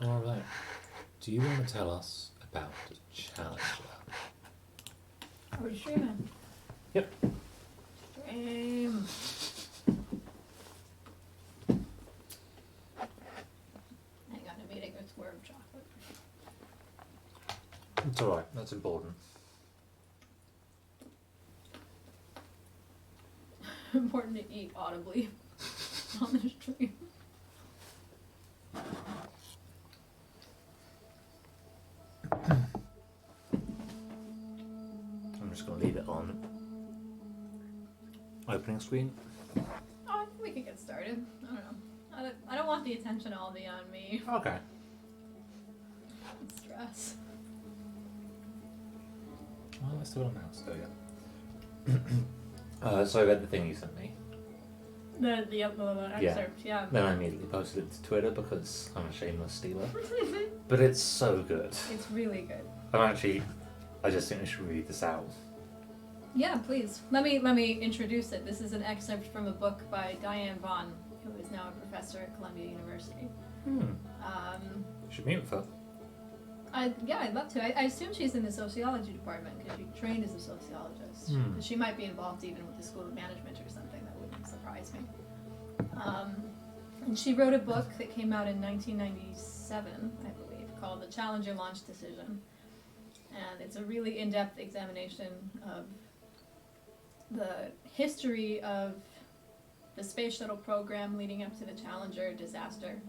Alright. Do you want to tell us about Challenger? Are we streaming? Yep. Stream. Hang on, I'm eating a square of chocolate. It's alright, that's important. Important to eat audibly on the stream. I'm just going to leave it on opening screen. Oh, I think we could get started. I don't know. I don't want the attention all be on me. Okay. Stress. Well, let's do it on mouse. There you go. So I read the thing you sent me. The excerpt, yeah. Then I immediately posted it to Twitter because I'm a shameless stealer. But it's so good. It's really good. I just think I should read this out. Yeah, please. Let me introduce it. This is an excerpt from a book by Diane Vaughn, who is now a professor at Columbia University. You should meet with her. I'd love to. I assume she's in the sociology department because she trained as a sociologist. She might be involved even with the School of Management or something. That wouldn't surprise me. And she wrote a book that came out in 1997, I believe, called The Challenger Launch Decision. And it's a really in-depth examination of the history of the space shuttle program leading up to the Challenger disaster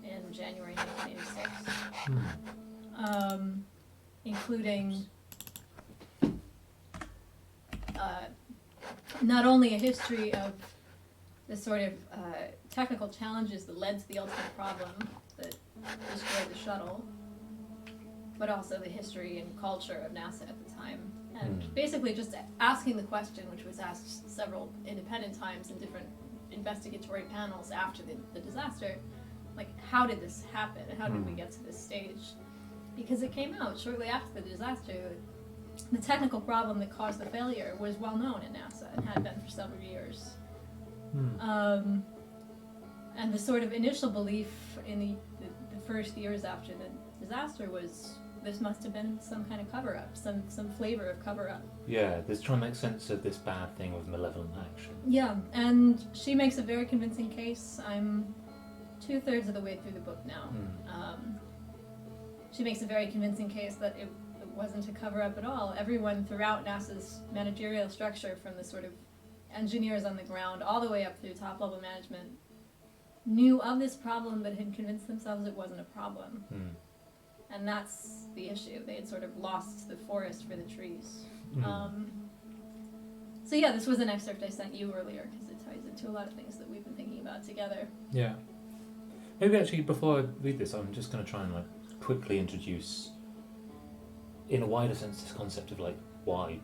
in January 1986. Including not only a history of the sort of technical challenges that led to the ultimate problem that destroyed the shuttle, but also the history and culture of NASA at the time. And basically just asking the question, which was asked several independent times in different investigatory panels after the disaster, like, how did this happen? How did we get to this stage? Because it came out shortly after the disaster, the technical problem that caused the failure was well known at NASA and had been for several years. And the sort of initial belief in the first years after the disaster was this must have been some kind of cover-up, some flavor of cover-up. Yeah, they're trying to make sense of this bad thing with malevolent action. Yeah, and she makes a very convincing case. I'm 2/3 of the way through the book now. She makes a very convincing case that it wasn't a cover-up at all. Everyone throughout NASA's managerial structure, from the sort of engineers on the ground all the way up through top-level management, knew of this problem but had convinced themselves it wasn't a problem. And that's the issue. They had sort of lost the forest for the trees. So yeah, this was an excerpt I sent you earlier because it ties into a lot of things that we've been thinking about together. Yeah. Maybe actually, before I read this, I'm just going to try and quickly introduce, in a wider sense, this concept of why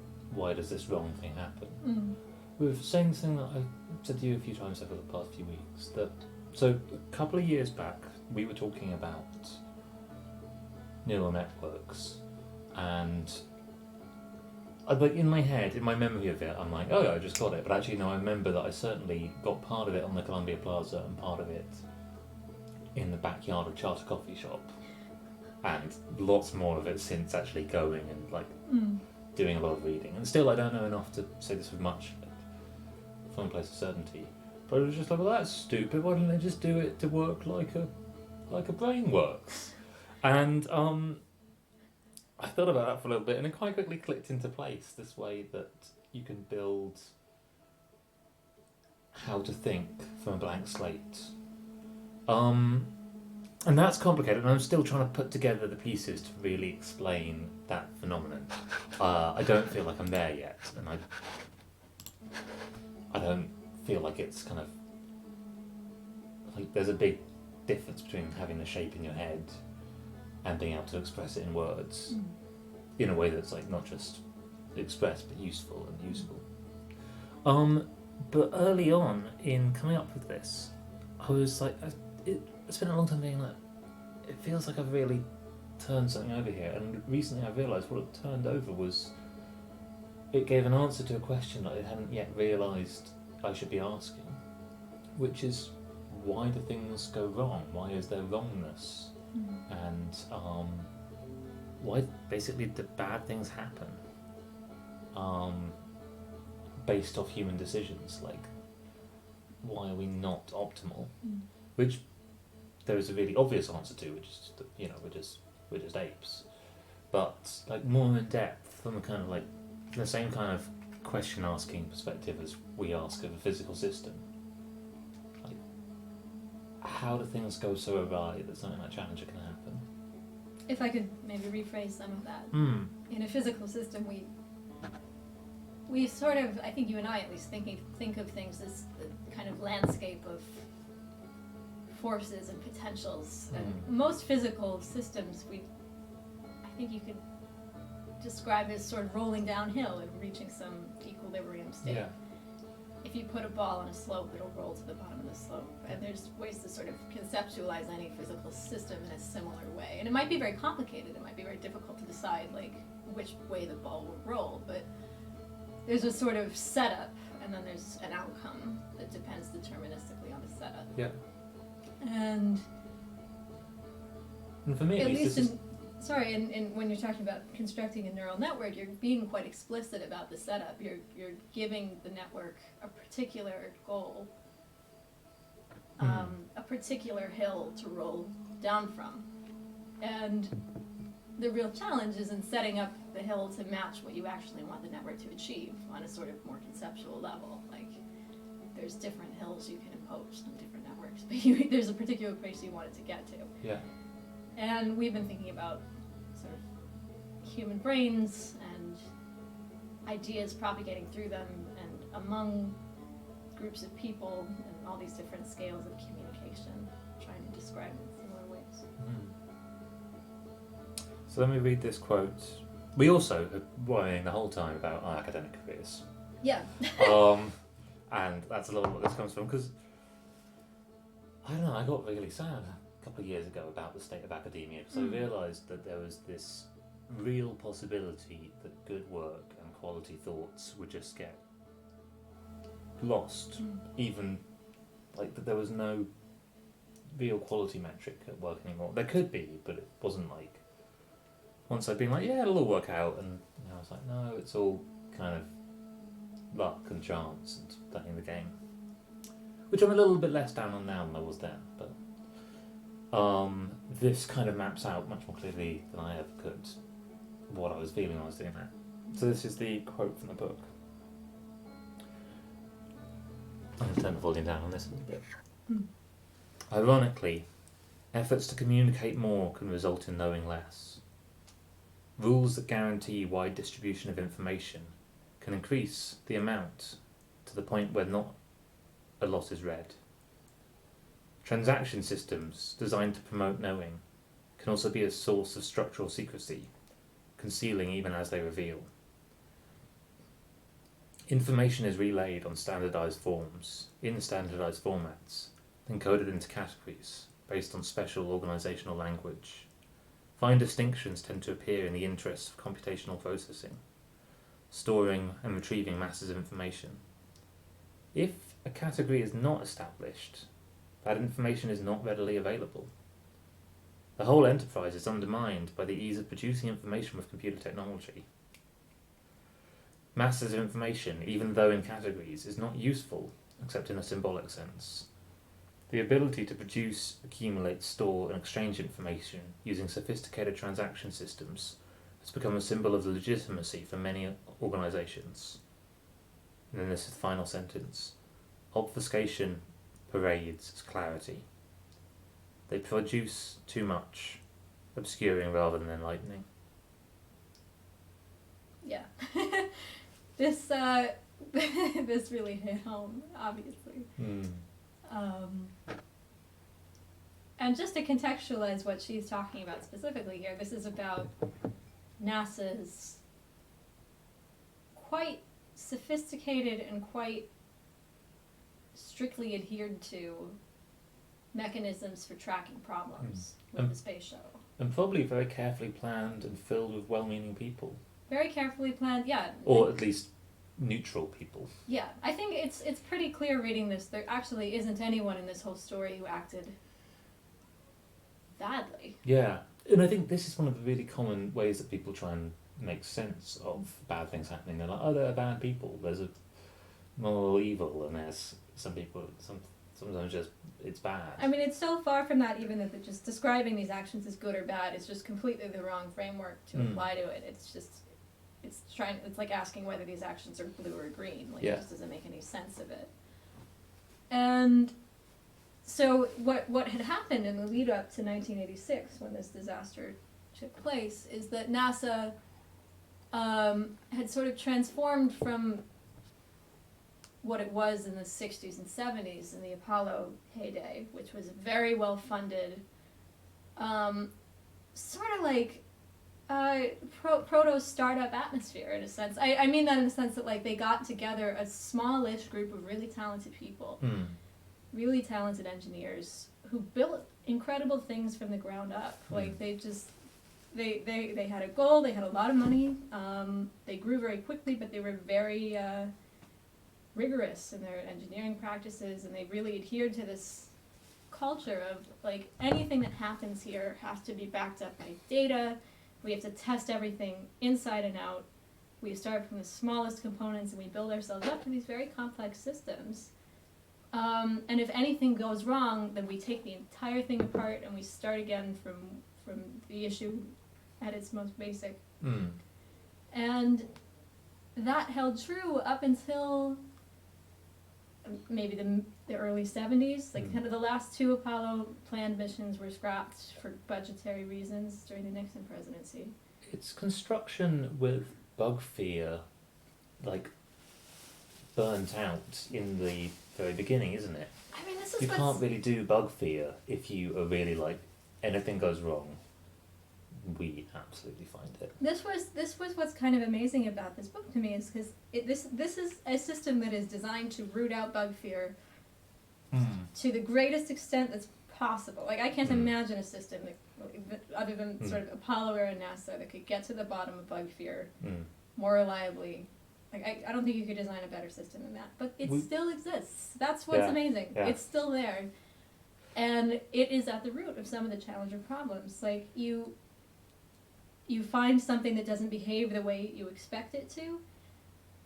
does this wrong thing happen? We're saying this thing that I've said to you a few times over the past few weeks, that so a couple of years back we were talking about neural networks, and in my head, in my memory of it, I'm like, oh yeah, I just got it, but actually no, I remember that I certainly got part of it on the Columbia Plaza and part of it in the backyard of Charter Coffee Shop, and lots more of it since actually going and doing a lot of reading. And still I don't know enough to say this with much from a place of certainty, but I was just like, well, that's stupid, why don't they just do it to work like a brain works? And I thought about that for a little bit, and it quite quickly clicked into place, this way that you can build how to think from a blank slate. And that's complicated, and I'm still trying to put together the pieces to really explain that phenomenon. I don't feel like I'm there yet, and I don't feel like it's kind of there's a big difference between having the shape in your head and being able to express it in words in a way that's not just expressed but useful and usable. But early on in coming up with this, I was it's been a long time being it feels like I've really turned something over here, and recently I realised what it turned over was it gave an answer to a question that I hadn't yet realised I should be asking, which is, why do things go wrong? Why is there wrongness and why basically the bad things happen based off human decisions. Like, why are we not optimal? Which there is a really obvious answer to, which is that, we're just apes. But like more in depth, from a kind of like the same kind of question asking perspective as we ask of a physical system. Like, how do things go so awry that something like Challenger can happen? If I could maybe rephrase some of that. In a physical system, we sort of, I think you and I at least think of things as the kind of landscape of forces and potentials. And most physical systems, I think you could describe as sort of rolling downhill and reaching some equilibrium state. Yeah. If you put a ball on a slope, it'll roll to the bottom of the slope. And there's ways to sort of conceptualize any physical system in a similar way. And it might be very complicated. It might be very difficult to decide like which way the ball will roll. But there's a sort of setup, and then there's an outcome that depends deterministically on the setup. Yeah. And for me, at least this is... in when you're talking about constructing a neural network, you're being quite explicit about the setup. You're giving the network a particular goal, a particular hill to roll down from, and the real challenge is in setting up the hill to match what you actually want the network to achieve on a sort of more conceptual level. Like, there's different hills you can impose on different networks, but there's a particular place you want it to get to. Yeah. And we've been thinking about sort of human brains and ideas propagating through them and among groups of people and all these different scales of communication, trying to describe it in similar ways. So let me read this quote. We also are worrying the whole time about our academic careers. Yeah. And that's a lot of what this comes from, because I don't know, I got really sad a couple of years ago about the state of academia, because I realised that there was this real possibility that good work and quality thoughts would just get lost. Even like that there was no real quality metric at work anymore. There could be, but it wasn't like, once I'd been like, yeah, it'll all work out, and I was like, no, it's all kind of luck and chance and playing the game, which I'm a little bit less down on now than I was then, but this kind of maps out much more clearly than I ever could what I was feeling when I was doing that. So this is the quote from the book. I'm going to turn the volume down on this a little bit. Ironically, efforts to communicate more can result in knowing less. Rules that guarantee wide distribution of information can increase the amount to the point where not a lot is read. Transaction systems designed to promote knowing can also be a source of structural secrecy, concealing even as they reveal. Information is relayed on standardized forms, in standardized formats, then coded into categories based on special organizational language. Fine distinctions tend to appear in the interests of computational processing, storing and retrieving masses of information. If a category is not established, that information is not readily available. The whole enterprise is undermined by the ease of producing information with computer technology. Masses of information, even though in categories, is not useful except in a symbolic sense. The ability to produce, accumulate, store, and exchange information using sophisticated transaction systems has become a symbol of legitimacy for many organizations. And then this is the final sentence. Obfuscation parades as clarity. They produce too much, obscuring rather than enlightening. Yeah. This this really hit home, obviously. And just to contextualize what she's talking about specifically here, this is about NASA's quite sophisticated and quite strictly adhered to mechanisms for tracking problems with the space shuttle. And probably very carefully planned and filled with well-meaning people. Very carefully planned, yeah. Or at least neutral people. Yeah, I think it's pretty clear reading this, there actually isn't anyone in this whole story who acted badly. badly. Yeah, and I think this is one of the really common ways that people try and make sense of bad things happening. They're like, oh, there are bad people. There's a moral evil, and there's some people. Sometimes just it's bad. I mean, it's so far from that even that just describing these actions as good or bad is just completely the wrong framework to apply to it. It's like asking whether these actions are blue or green. Like, it just doesn't make any sense of it. And so what had happened in the lead up to 1986 when this disaster took place is that NASA had sort of transformed from what it was in the 60s and 70s in the Apollo heyday, which was very well funded, sort of like proto-startup atmosphere in a sense. I mean that in the sense that like they got together a smallish group of really talented people, really talented engineers who built incredible things from the ground up. Like they had a goal, they had a lot of money, they grew very quickly, but they were very rigorous in their engineering practices, and they really adhered to this culture of like anything that happens here has to be backed up by data. We have to test everything inside and out. We start from the smallest components and we build ourselves up to these very complex systems. And if anything goes wrong, then we take the entire thing apart and we start again from the issue at its most basic. And that held true up until maybe the early 70s. Like kind of the last two Apollo planned missions were scrapped for budgetary reasons during the Nixon presidency. It's construction with bug fear, like, burnt out in the very beginning, isn't it? I mean, this is You can't really do bug fear if you are really like, anything goes wrong, we absolutely find it. This was what's kind of amazing about this book to me, is because this is a system that is designed to root out bug fear to the greatest extent that's possible. Like, I can't imagine a system that other than sort of Apollo era NASA that could get to the bottom of bug fear more reliably. Like, I don't think you could design a better system than that. But it still exists. That's what's amazing. Yeah. It's still there. And it is at the root of some of the Challenger problems. Like, you find something that doesn't behave the way you expect it to,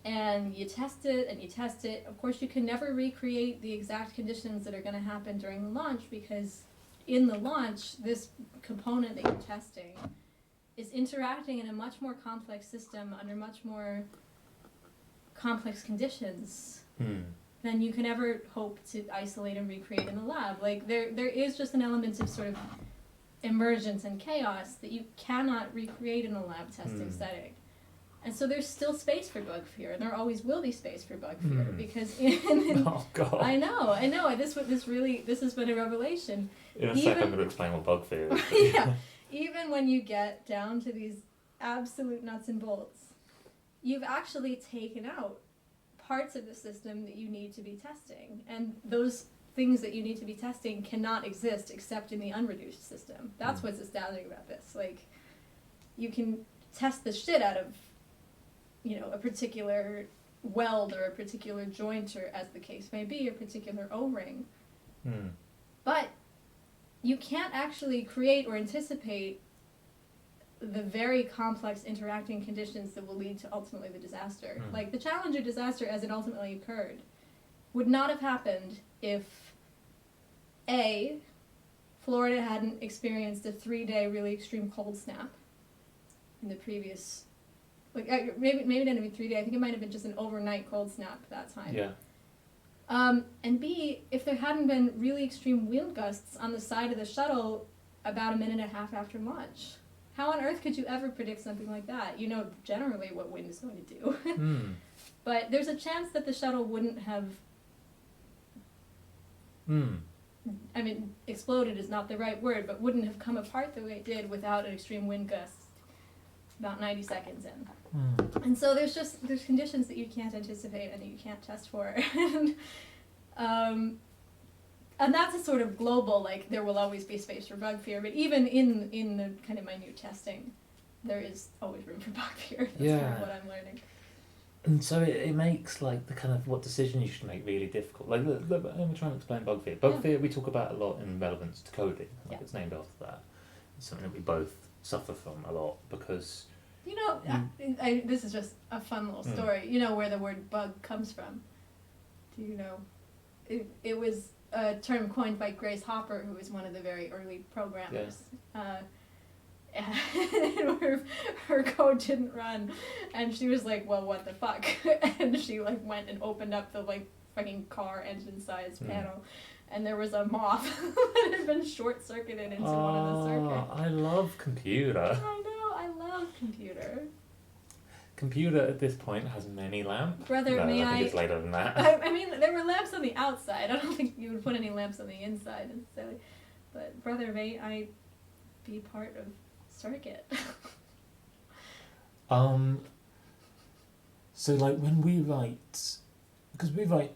and you test it, and you test it. Of course, you can never recreate the exact conditions that are going to happen during the launch, because in the launch, this component that you're testing is interacting in a much more complex system under much more complex conditions than you can ever hope to isolate and recreate in the lab. Like, there is just an element of sort of emergence and chaos that you cannot recreate in a lab testing setting. And so there's still space for bug fear, and there always will be space for bug fear, because oh God. I know, this has been a revelation. In a second I'm going to explain what bug fear is. Yeah, even when you get down to these absolute nuts and bolts, you've actually taken out parts of the system that you need to be testing, and those things that you need to be testing cannot exist except in the unreduced system. That's what's astounding about this. Like, you can test the shit out of, a particular weld or a particular joint, or as the case may be, a particular O-ring. But you can't actually create or anticipate the very complex interacting conditions that will lead to ultimately the disaster. Like, the Challenger disaster as it ultimately occurred would not have happened if A, Florida hadn't experienced a 3-day really extreme cold snap in the previous, maybe it didn't even 3 days, I think it might have been just an overnight cold snap that time. Yeah. And B, if there hadn't been really extreme wind gusts on the side of the shuttle about a minute and a half after launch. How on earth could you ever predict something like that? You know generally what wind is going to do. But there's a chance that the shuttle wouldn't have I mean, exploded is not the right word, but wouldn't have come apart the way it did without an extreme wind gust about 90 seconds in. And so there's conditions that you can't anticipate and that you can't test for. And that's a sort of global, like, there will always be space for bug fear, but even in the kind of minute testing, there is always room for bug fear. That's kind of what I'm learning. And so it makes, like, the kind of what decision you should make really difficult. Like, we're trying to explain bug fear. Bug fear we talk about a lot in relevance to coding. Like, it's named after that. something that we both suffer from a lot because You know, this is just a fun little story. You know where the word bug comes from? Do you know? It was a term coined by Grace Hopper, who was one of the very early programmers. Her code didn't run, and she was like, "Well, what the fuck?" And she like went and opened up the like fucking car engine size panel, and there was a moth that had been short circuited into one of the circuits. I love computer. I know, I love computer. Computer at this point has many lamps. Brother, no, may I think it's later than that. I mean, there were lamps on the outside. I don't think you would put any lamps on the inside necessarily. But brother, may I be part of Circuit? So like when we write, because we write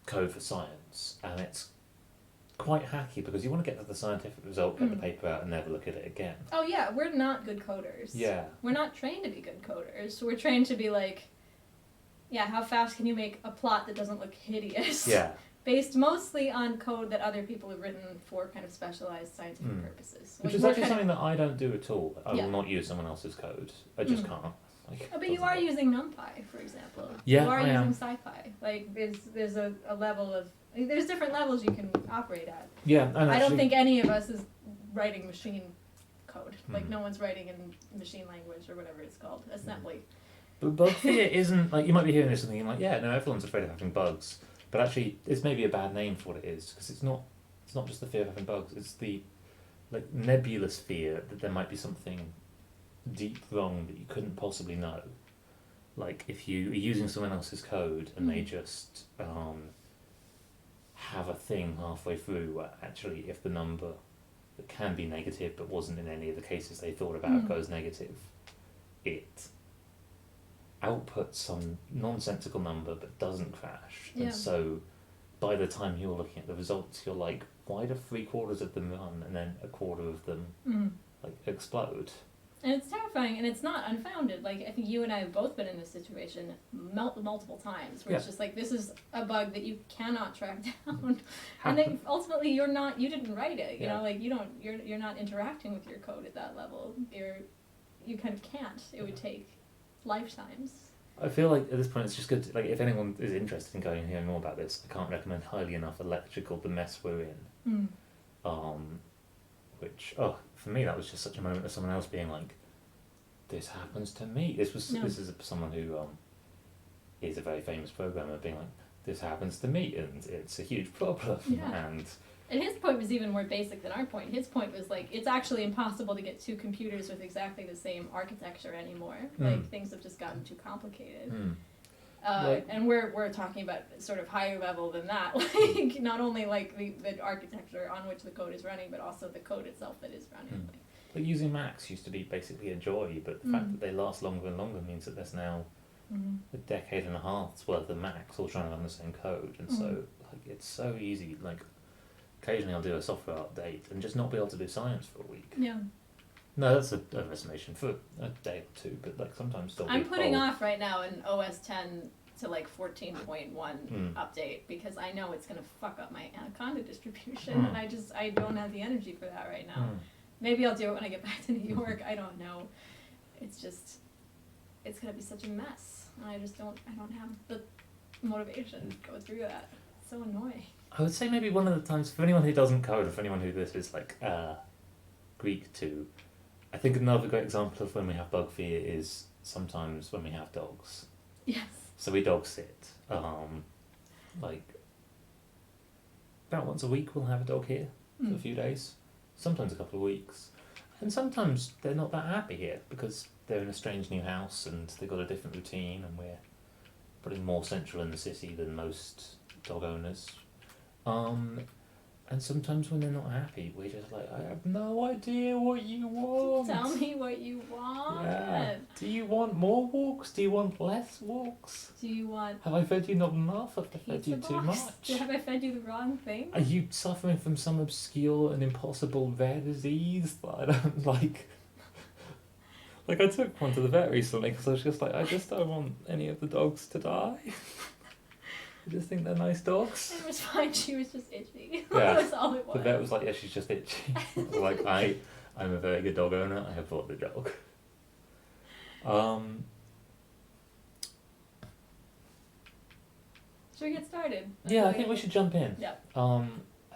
code for science, and it's quite hacky because you want to get to the scientific result, get the paper out, and never look at it again. Oh yeah, we're not good coders. Yeah. We're not trained to be good coders. We're trained to be like, yeah, how fast can you make a plot that doesn't look hideous? Yeah. Based mostly on code that other people have written for kind of specialized scientific purposes. Which is actually something that I don't do at all. I Yeah. will not use someone else's code. I just can't. Like, Oh, but you are using NumPy, for example. Yeah, you are I using am. SciPy. Like, there's a level of... There's different levels you can operate at. Yeah, and I don't actually- think any of us is writing machine code. Like, no one's writing in machine language or whatever it's called. Assembly. But bug fear isn't, like, you might be hearing this and thinking, like, yeah, no, everyone's afraid of having bugs. But actually, it's maybe a bad name for what it is, because it's not just the fear of having bugs, it's the, like, nebulous fear that there might be something deep wrong that you couldn't possibly know. Like, if you are using someone else's code and they just have a thing halfway through where actually if the number that can be negative but wasn't in any of the cases they thought about goes negative, it outputs some nonsensical number but doesn't crash. Yeah. And so by the time you're looking at the results, you're like, why do 3/4 of them run and then 1/4 of them like explode? And it's terrifying, and it's not unfounded. Like, I think you and I have both been in this situation multiple times, where it's just like, this is a bug that you cannot track down, and then ultimately you didn't write it. You know, like you're not interacting with your code at that level. You kind of can't. It would take lifetimes. I feel like at this point it's just good to, like, if anyone is interested in going and hearing more about this, I can't recommend highly enough Electrical, The Mess We're In. Which, for me that was just such a moment of someone else being like, this happens to me. This is someone who is a very famous programmer being like, this happens to me, and it's a huge problem. Yeah. And his point was even more basic than our point. His point was like, it's actually impossible to get two computers with exactly the same architecture anymore. Like, things have just gotten too complicated. Right. And we're talking about sort of higher level than that. Like, not only like the architecture on which the code is running, but also the code itself that is running. Like, using Macs used to be basically a joy, but the fact that they last longer and longer means that there's now a decade and a half's worth of Macs all trying to run the same code, and so like it's so easy. Like, occasionally I'll do a software update and just not be able to do science for a week. Yeah. No, that's an overestimation, for a day or two, but like sometimes still. I'm putting off right now an OS 10 to like 14.1 update because I know it's gonna fuck up my Anaconda distribution, and I don't have the energy for that right now. Maybe I'll do it when I get back to New York. I don't know. It's gonna be such a mess, and I don't have the motivation to go through that. It's so annoying. I would say maybe one of the times, for anyone who doesn't code, or for anyone who this is like Greek to, I think another great example of when we have bug fear is sometimes when we have dogs. Yes. So we dog sit. Like about once a week we'll have a dog here for a few days, sometimes a couple of weeks, and sometimes they're not that happy here because they're in a strange new house and they've got a different routine, and we're probably more central in the city than most dog owners. And sometimes when they're not happy, we're just like, I have no idea what you want. Tell me what you want. Yeah. Do you want more walks? Do you want less walks? Do you want... Have I fed you not enough? Have I fed you pizza too box? much? Have I fed you the wrong thing? Are you suffering from some obscure and impossible rare disease that I don't like? Like, I took one to the vet recently because I was just like, I just don't want any of the dogs to die. I just think they're nice dogs. It was fine, she was just itchy. Yeah. That's all it was. The vet was like, yeah, she's just itchy. I was like, I I'm a very good dog owner. I have bought the dog. Should we get started? Yeah, I think we should jump in. Yeah. I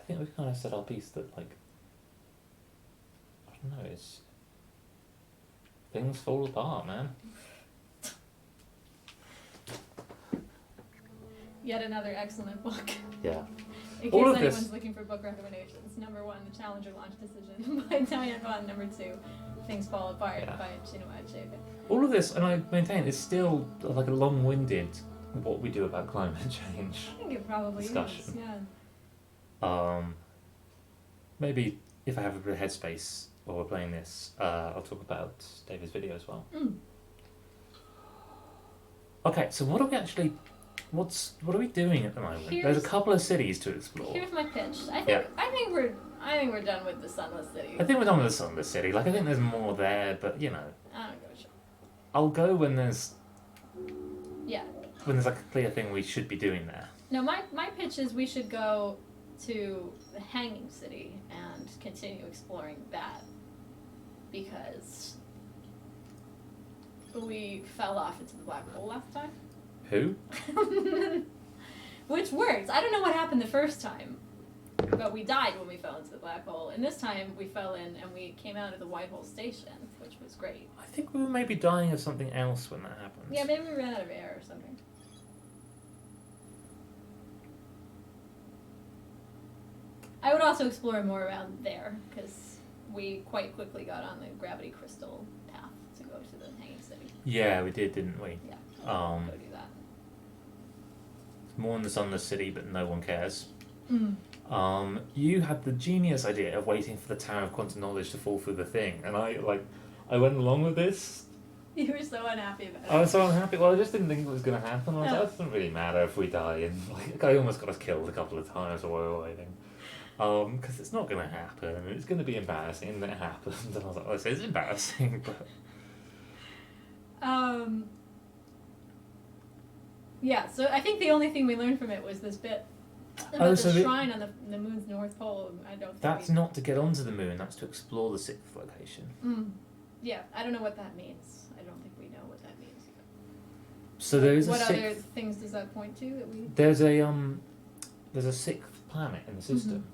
think we've kind of said our piece that, like, I don't know, it's things fall apart, man. Yet another excellent book. Yeah. In All case of anyone's this- looking for book recommendations, number 1, The Challenger Launch Decision by Diane Bond. Number 2, Things Fall Apart Yeah. by Chinua Achebe. All of this, and I maintain, is still like a long-winded what we do about climate change. I think it probably Discussion. is, yeah. Maybe if I have a bit of headspace while we're playing this, I'll talk about David's video as well. Okay, so what are we actually? What are we doing at the moment? There's a couple of cities to explore. Here's my pitch. I Yeah. think we're done with the Sunless City. I think we're done with the Sunless City. Like, I think there's more there, but you know, I don't give a shit. I'll go when there's Yeah. like a clear thing we should be doing there. No, my pitch is we should go to the Hanging City and continue exploring that, because we fell off into the black hole last time. Who? Which worked. I don't know what happened the first time, but we died when we fell into the black hole, and this time we fell in and we came out of the Whitehall Station, which was great. I think we were maybe dying of something else when that happened. Yeah, maybe we ran out of air or something. I would also explore more around there, because we quite quickly got on the gravity crystal path to go to the Hanging City. Yeah, we did, didn't we? Yeah. Um, Go do that. more in the Sunless City, but no one cares. Mm. You had the genius idea of waiting for the Tower of Quantum Knowledge to fall through the thing, and I went along with this. You were so unhappy about it. I was so unhappy. Well, I just didn't think it was going to happen. I was like, Oh. it doesn't really matter if we die. And like, I almost got us killed a couple of times while we were waiting. Because it's not going to happen. And it's going to be embarrassing, and then it happened. And I was like, oh, this is embarrassing. But Yeah, so I think the only thing we learned from it was this bit about so the the- shrine on the moon's north pole. I don't think that's we... not to get onto the moon. That's to explore the sixth location. Yeah, I don't know what that means. I don't think we know what that means yet. So there is What a other sixth. things does that point to that we... There's a sixth planet in the system.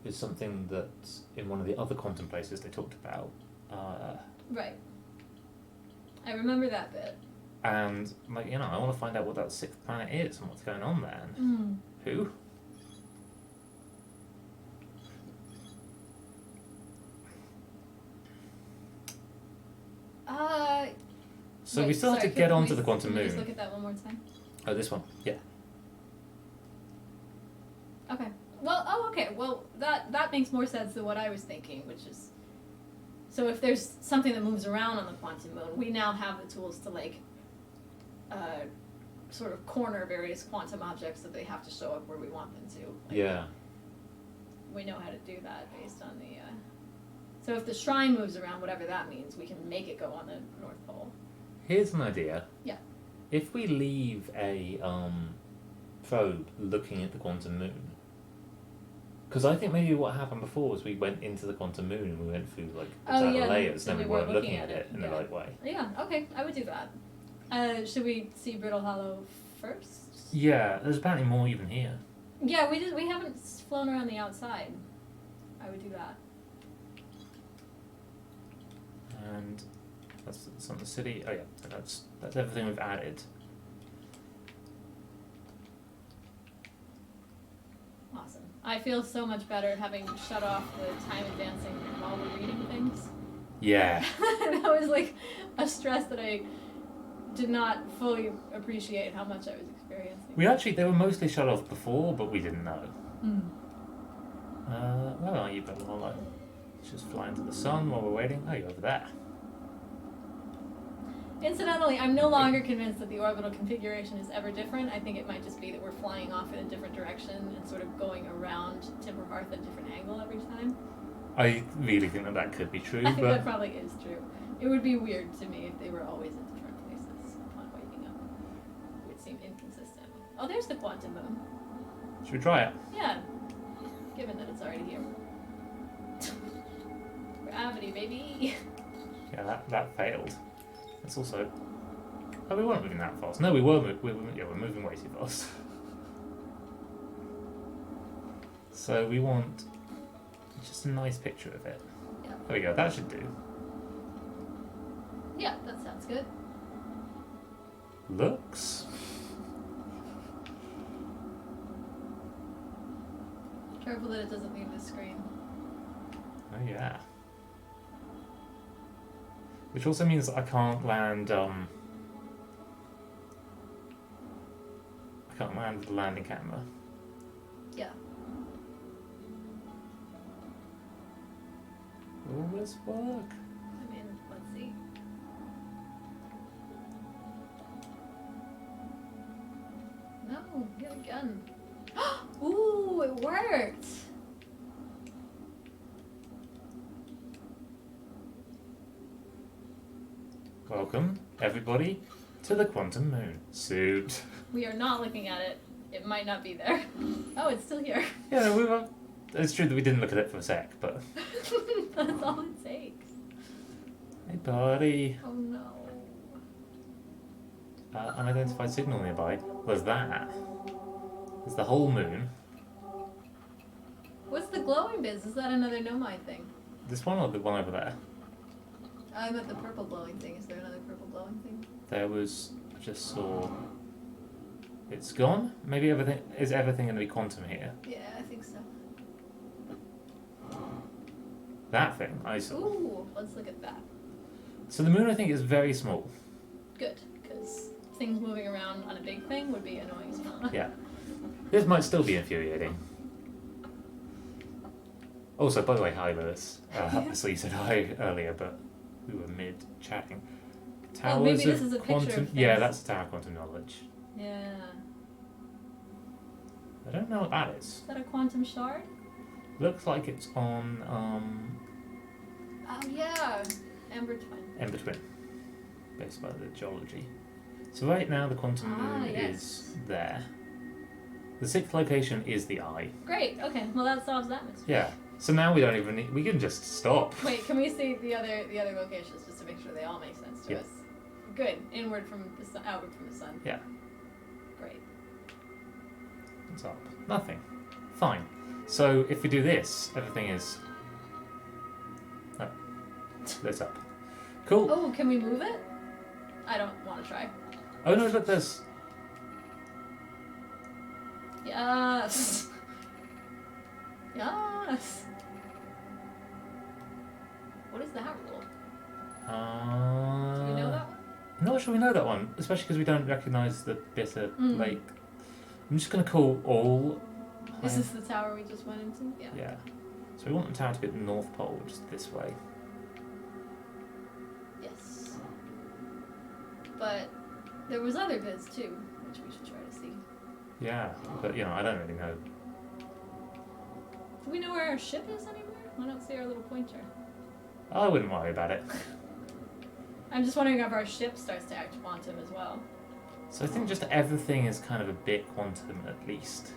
It's something that in one of the other quantum places they talked about. Right. I remember that bit. And like, you know, I want to find out what that sixth planet is and what's going on there. And who? So wait, we still have to sorry, get can onto we- the quantum can we just moon. look at that one more time? Oh, this one. Yeah. Okay. Well, okay. Well, that makes more sense than what I was thinking, which is, so if there's something that moves around on the quantum moon, we now have the tools to sort of corner various quantum objects so they have to show up where we want them to. Like, Yeah. We know how to do that based on the. So if the shrine moves around, whatever that means, we can make it go on the North Pole. Here's an idea. Yeah. If we leave a probe looking at the quantum moon, because I think maybe what happened before was we went into the quantum moon and we went through like its outer layers, so and then we weren't looking at it in the yeah. right way. Yeah. Okay, I would do that. Should we see Brittle Hollow first? Yeah, there's apparently more even here. Yeah, we haven't flown around the outside. I would do that. And that's on the city. Oh yeah, that's everything we've added. Awesome. I feel so much better having shut off the time advancing while we're reading things. Yeah. That was like a stress that I did not fully appreciate how much I was experiencing. They were mostly shut off before, but we didn't know. Where are you, Bella? Let's just fly into the sun while we're waiting. Oh, you're over there. Incidentally, I'm no longer convinced that the orbital configuration is ever different. I think it might just be that we're flying off in a different direction and sort of going around Timber Hearth at a different angle every time. I really think that could be true, I think but that probably is true. It would be weird to me if they were always in different places upon waking up. It would seem inconsistent. Oh, there's the quantum moon. should we try it? Yeah, given that it's already here. We're gravity, baby. Yeah, that failed. It's also... Oh, we weren't moving that fast. No, we were we're moving way too fast. So we want just a nice picture of it. Yeah. There we go, that should do. Yeah, that sounds good. Looks. Careful that it doesn't leave the screen. Oh yeah. Which also means that I can't land I can't land with the landing camera. Yeah. Will this work? I mean, let's see. No, get a gun. Ooh, it worked! Welcome, everybody, to the Quantum Moon suit. We are not looking at it. It might not be there. Oh, it's still here. Yeah, we were. It's true that we didn't look at it for a sec, but. That's all it takes. Hey, buddy. Oh no. Unidentified signal nearby. There's that. There's the whole moon. What's the glowing biz? Is that another Nomai thing? This one or the one over there? I meant the purple glowing thing. Is there another purple glowing thing? There was. I just saw. It's gone? Maybe everything. Is everything going to be quantum here? Yeah, I think so. That thing I saw. Ooh, let's look at that. So the moon, I think, is very small. Good, because things moving around on a big thing would be annoying as well. Yeah. This might still be infuriating. Also, by the way, hi Lewis. So you said hi earlier, but we were mid-chatting. Oh, maybe this is a picture quantum. of Yeah, things. that's the Tower of Quantum Knowledge. Yeah. I don't know what that is. Is that a quantum shard? Looks like it's on Oh yeah, Ember Twin. Ember Twin, based by the geology. So right now the quantum moon yes. is there. The sixth location is the eye. Great. Okay. Well, that solves that mystery. Yeah. So now we don't even need. We can just stop. Wait, can we see the other locations just to make sure they all make sense to Yeah. us? Good. Inward from the sun, outward from the sun. Yeah. Great. What's up? Nothing. Fine. So if we do this, everything is. Oh, that's up. Cool. Oh, can we move it? I don't want to try. Oh no! Look, there's. Yes. Yes. What is that rule? Do you know that one? I'm not sure we know that one, especially because we don't recognise the bitter Mm. lake. I'm just going to call all. This is the tower we just went into? Yeah. Yeah. So we want the tower to be at the North Pole, just this way. Yes. But there was other bits too, which we should try to see. Yeah, but I don't really know. Do we know where our ship is anywhere? I don't see our little pointer. I wouldn't worry about it. I'm just wondering if our ship starts to act quantum as well. So I think just everything is kind of a bit quantum at least.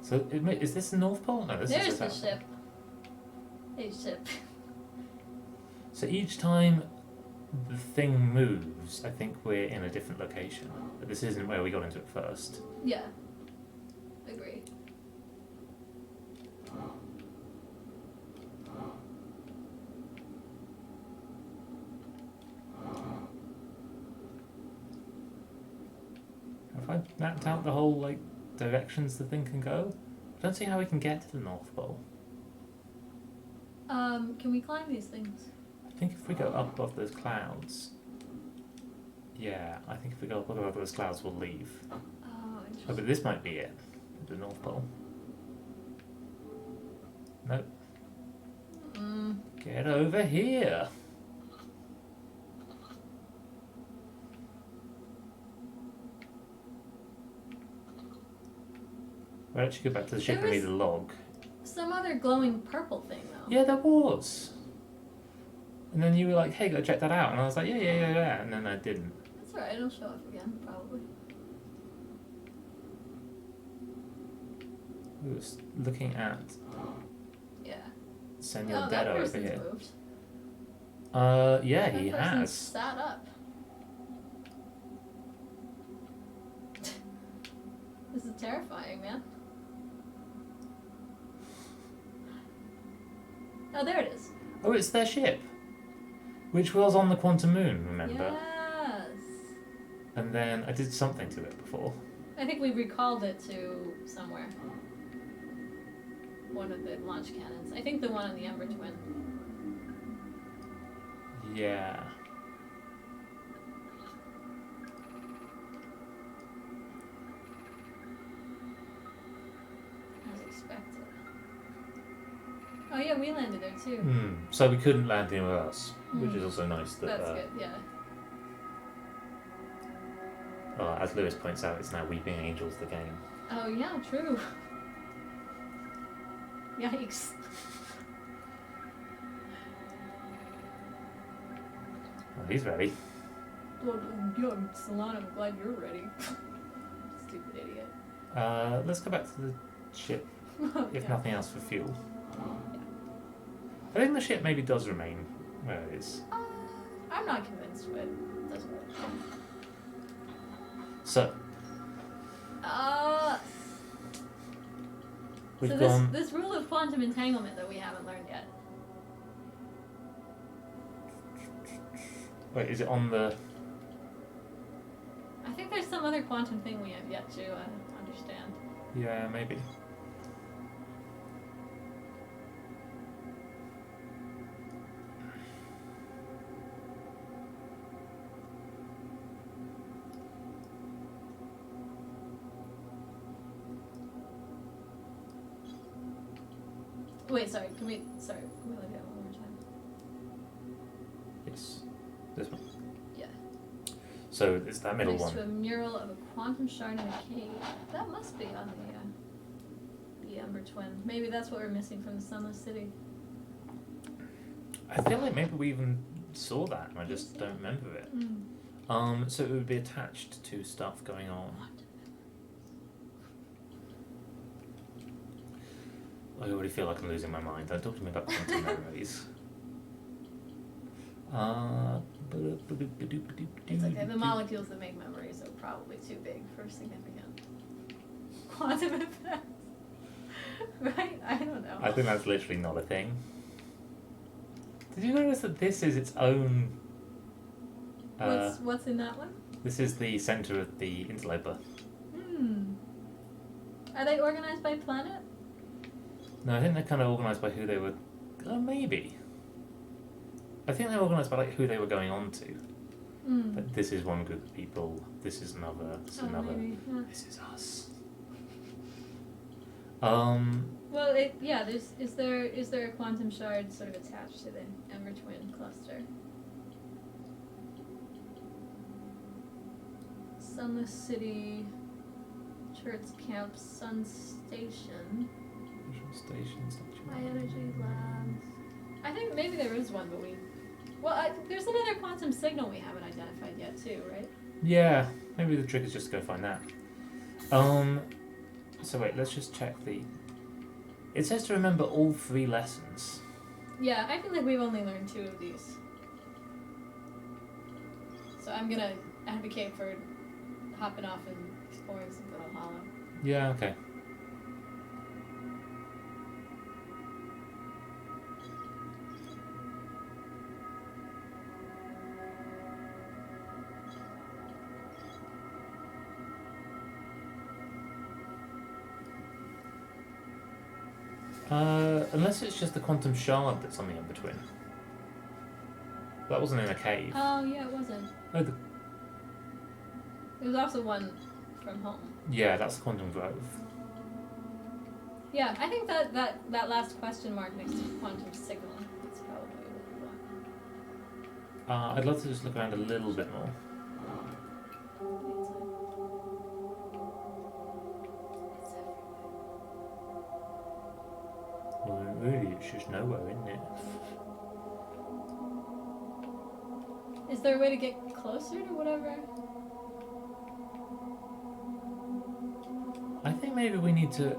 So is this the North Pole? No, this There's is the South ship. Hey, ship. So each time the thing moves, I think we're in a different location. But this isn't where we got into it first. Yeah. Agree. Have I mapped out the whole directions the thing can go? I don't see how we can get to the North Pole. Can we climb these things? I think if we go up above those clouds... Yeah, I think if we go up above those clouds we'll leave. Oh, Oh, interesting. but this might be it. The North Pole. Nope. Get over here! We'll actually go back to the ship There and was- need a log. Some other glowing purple thing, though. Yeah, there was. And then you were like, hey, go check that out. And I was like, yeah. And then I didn't. That's It's alright, it'll show up again, probably. We were looking at Yeah. Senor Oh, that Dead over person's here. moved. Yeah, That he person's has. sat up. This is terrifying, man. Oh, there it is. Oh, it's their ship, which was on the Quantum Moon, remember? Yes. And then I did something to it before. I think we recalled it to somewhere. One of the launch cannons. I think the one on the Ember Twin. Yeah. As expected. Oh yeah, we landed there too. So we couldn't land anywhere else, which is also nice that. That's good, yeah. As Lewis points out, it's now Weeping Angels the game. Oh yeah, true. Yikes. Oh, he's ready. Well, Solana, I'm glad you're ready. Stupid idiot. Let's go back to the ship, if Yeah. nothing else, for fuel. I think the ship maybe does remain where it is. I'm not convinced, but it doesn't work. So, we've so gone. this rule of quantum entanglement that we haven't learned yet. Wait, is it on the? I think there's some other quantum thing we have yet to understand. Yeah, maybe. Wait, sorry, can we look at it one more time? Yes, this one. Yeah. So it's that middle Next one. to a mural of a quantum shard in a cave. That must be on the Ember Twin. Maybe that's what we're missing from the Sunless City. I feel like maybe we even saw that, and I just don't remember it. So it would be attached to stuff going on. I already feel like I'm losing my mind. Don't talk to me about quantum memories. It's okay. The molecules that make memories are probably too big for significant quantum effects. Right? I don't know. I think that's literally not a thing. Did you notice that this is its own... What's in that one? This is the centre of the interloper. Are they organized by planet? No, I think they're kind of organised by who they were... Oh, maybe. I think they're organised by like who they were going on to. Like, this is one group of people, this is another, this is another, maybe, yeah. this is us. Well, is there a quantum shard sort of attached to the Ember Twin cluster? Sunless City, Church Camp, Sun Station, Stations, High Energy Labs. I think maybe there is one, but there's another quantum signal we haven't identified yet too, right? Yeah, maybe the trick is just to go find that. So wait, let's just check the... It says to remember all 3 lessons. Yeah, I feel like we've only learned 2 of these. So I'm gonna advocate for hopping off and exploring some little hollow. Yeah, okay. Unless it's just the quantum shard that's on the Ember Twin. That wasn't in a cave. Oh yeah, it wasn't. Oh, There was also one from home. yeah, that's the Quantum Grove. Yeah, I think that last question mark next to quantum signal is probably what we want. I'd love to just look around a little bit more. Well, really, it's just nowhere, isn't it? Is there a way to get closer to whatever. I think maybe we need to.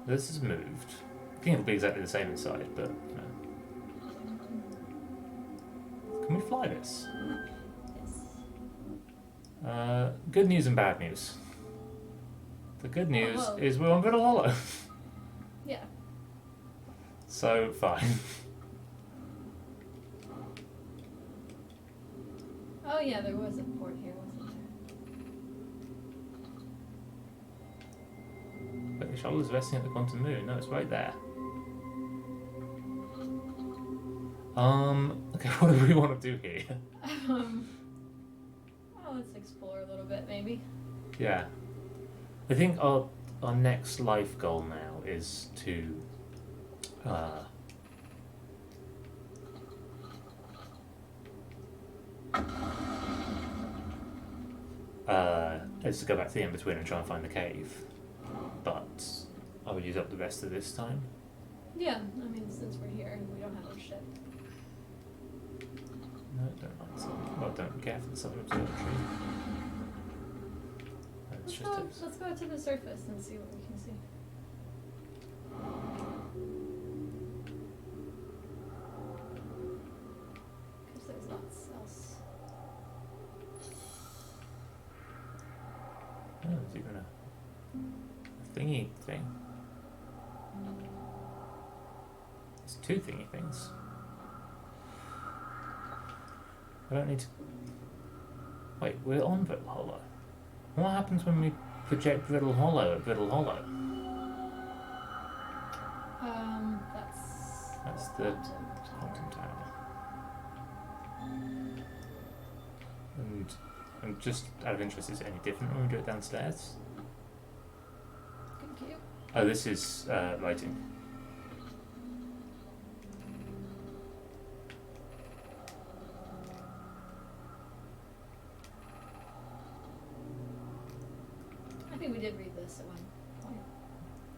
This is moved. I think it'll be exactly the same inside, but you know. Can we fly this? Yes. Good news and bad news. The good news whoa. is we're on Brittle Hollow, Yeah. so fine. Oh yeah, there was a port here, wasn't there? But the shuttle is resting at the quantum moon. No, it's right there. Okay, what do we want to do here? Well, let's explore a little bit, maybe. Yeah. I think our next life goal now is to is to go back to the in-between and try and find the cave. But I would use up the rest of this time. Yeah, I mean, since we're here and we don't have our ship. No, don't like this. Well, don't get for the Southern Observatory. It's just Let's go to the surface and see what we can see. Because there's lots else. Oh, there's even a thingy thing. There's two thingy things. I don't need to. Wait, we're on Brittle Hollow. What happens when we project Brittle Hollow at Brittle Hollow? That's the quantum tower. And just out of interest, is it any different when we do it downstairs? Thank you. Oh, this is lighting. I think we did read this at one point.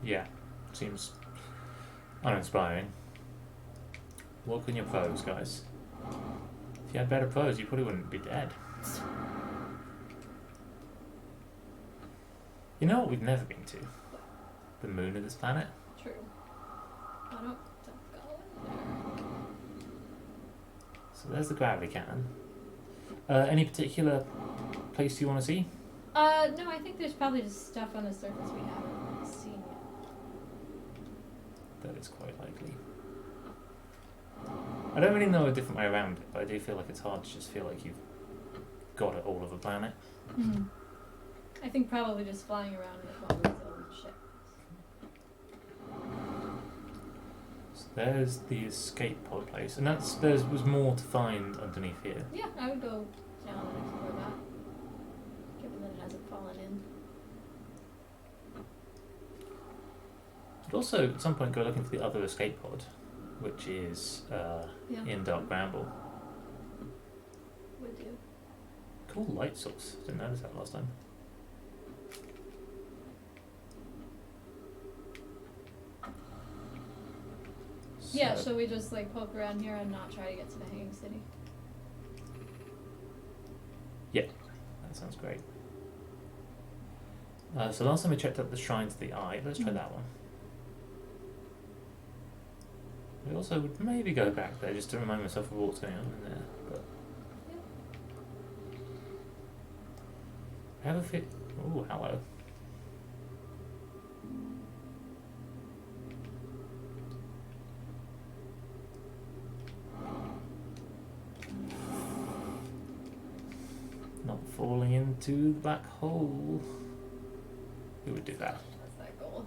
Yeah, seems uninspiring. Work on your pros, guys. If you had better pros, you probably wouldn't be dead. You know what we've never been to? The moon of this planet. True. Don't go in there. So there's the gravity cannon. Any particular place you want to see? No, I think there's probably just stuff on the surface we haven't seen yet. That is quite likely. I don't really know a different way around it, but I do feel like it's hard to just feel like you've got it all of a planet. Mm-hmm. I think probably just flying around in a own ship. So there's the escape pod place, and there was more to find underneath here. Yeah, I would go down and explore that, given that it hasn't fallen in. I'd also at some point go looking for the other escape pod, which is in Dark Bramble. Would do. Cool light source. Didn't notice that last time. Yeah, so we just like poke around here and not try to get to the Hanging City. That sounds great. So last time we checked out the Shrine to the Eye. Let's try that one. We also would maybe go back there just to remind myself of what's going on in there. But have a fit. Oh, hello. Not falling into the black hole. Who would do that? That's that goal.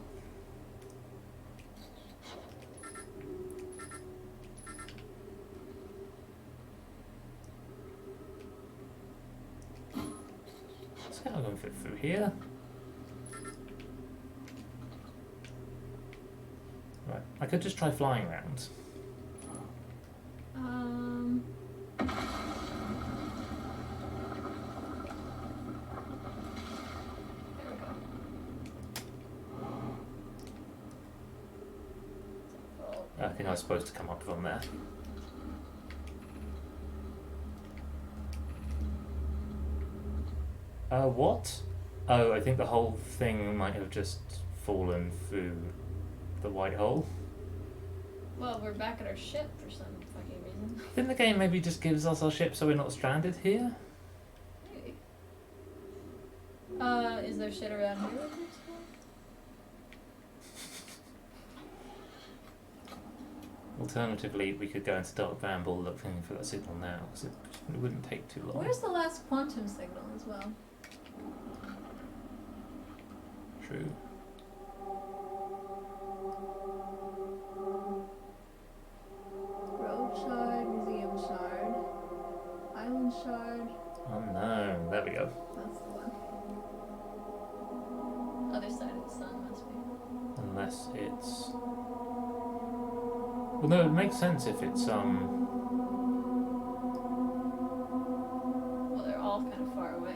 Let's go and fit through here. Right, I could just try flying around. There we go. I think I was supposed to come up from there. What? Oh, I think the whole thing might have just fallen through the white hole. Well, we're back at our ship for some fucking reason. I think the game maybe just gives us our ship so we're not stranded here. Maybe. Is there shit around here? Alternatively, we could go into Dark Bramble looking for that signal now, because it wouldn't take too long. Where's the last quantum signal as well? True. Road shard, museum shard, island shard. Unknown. There we go. That's the one. Other side of the sun must be. Unless it's... Well, no, it makes sense if it's, Well, they're all kind of far away.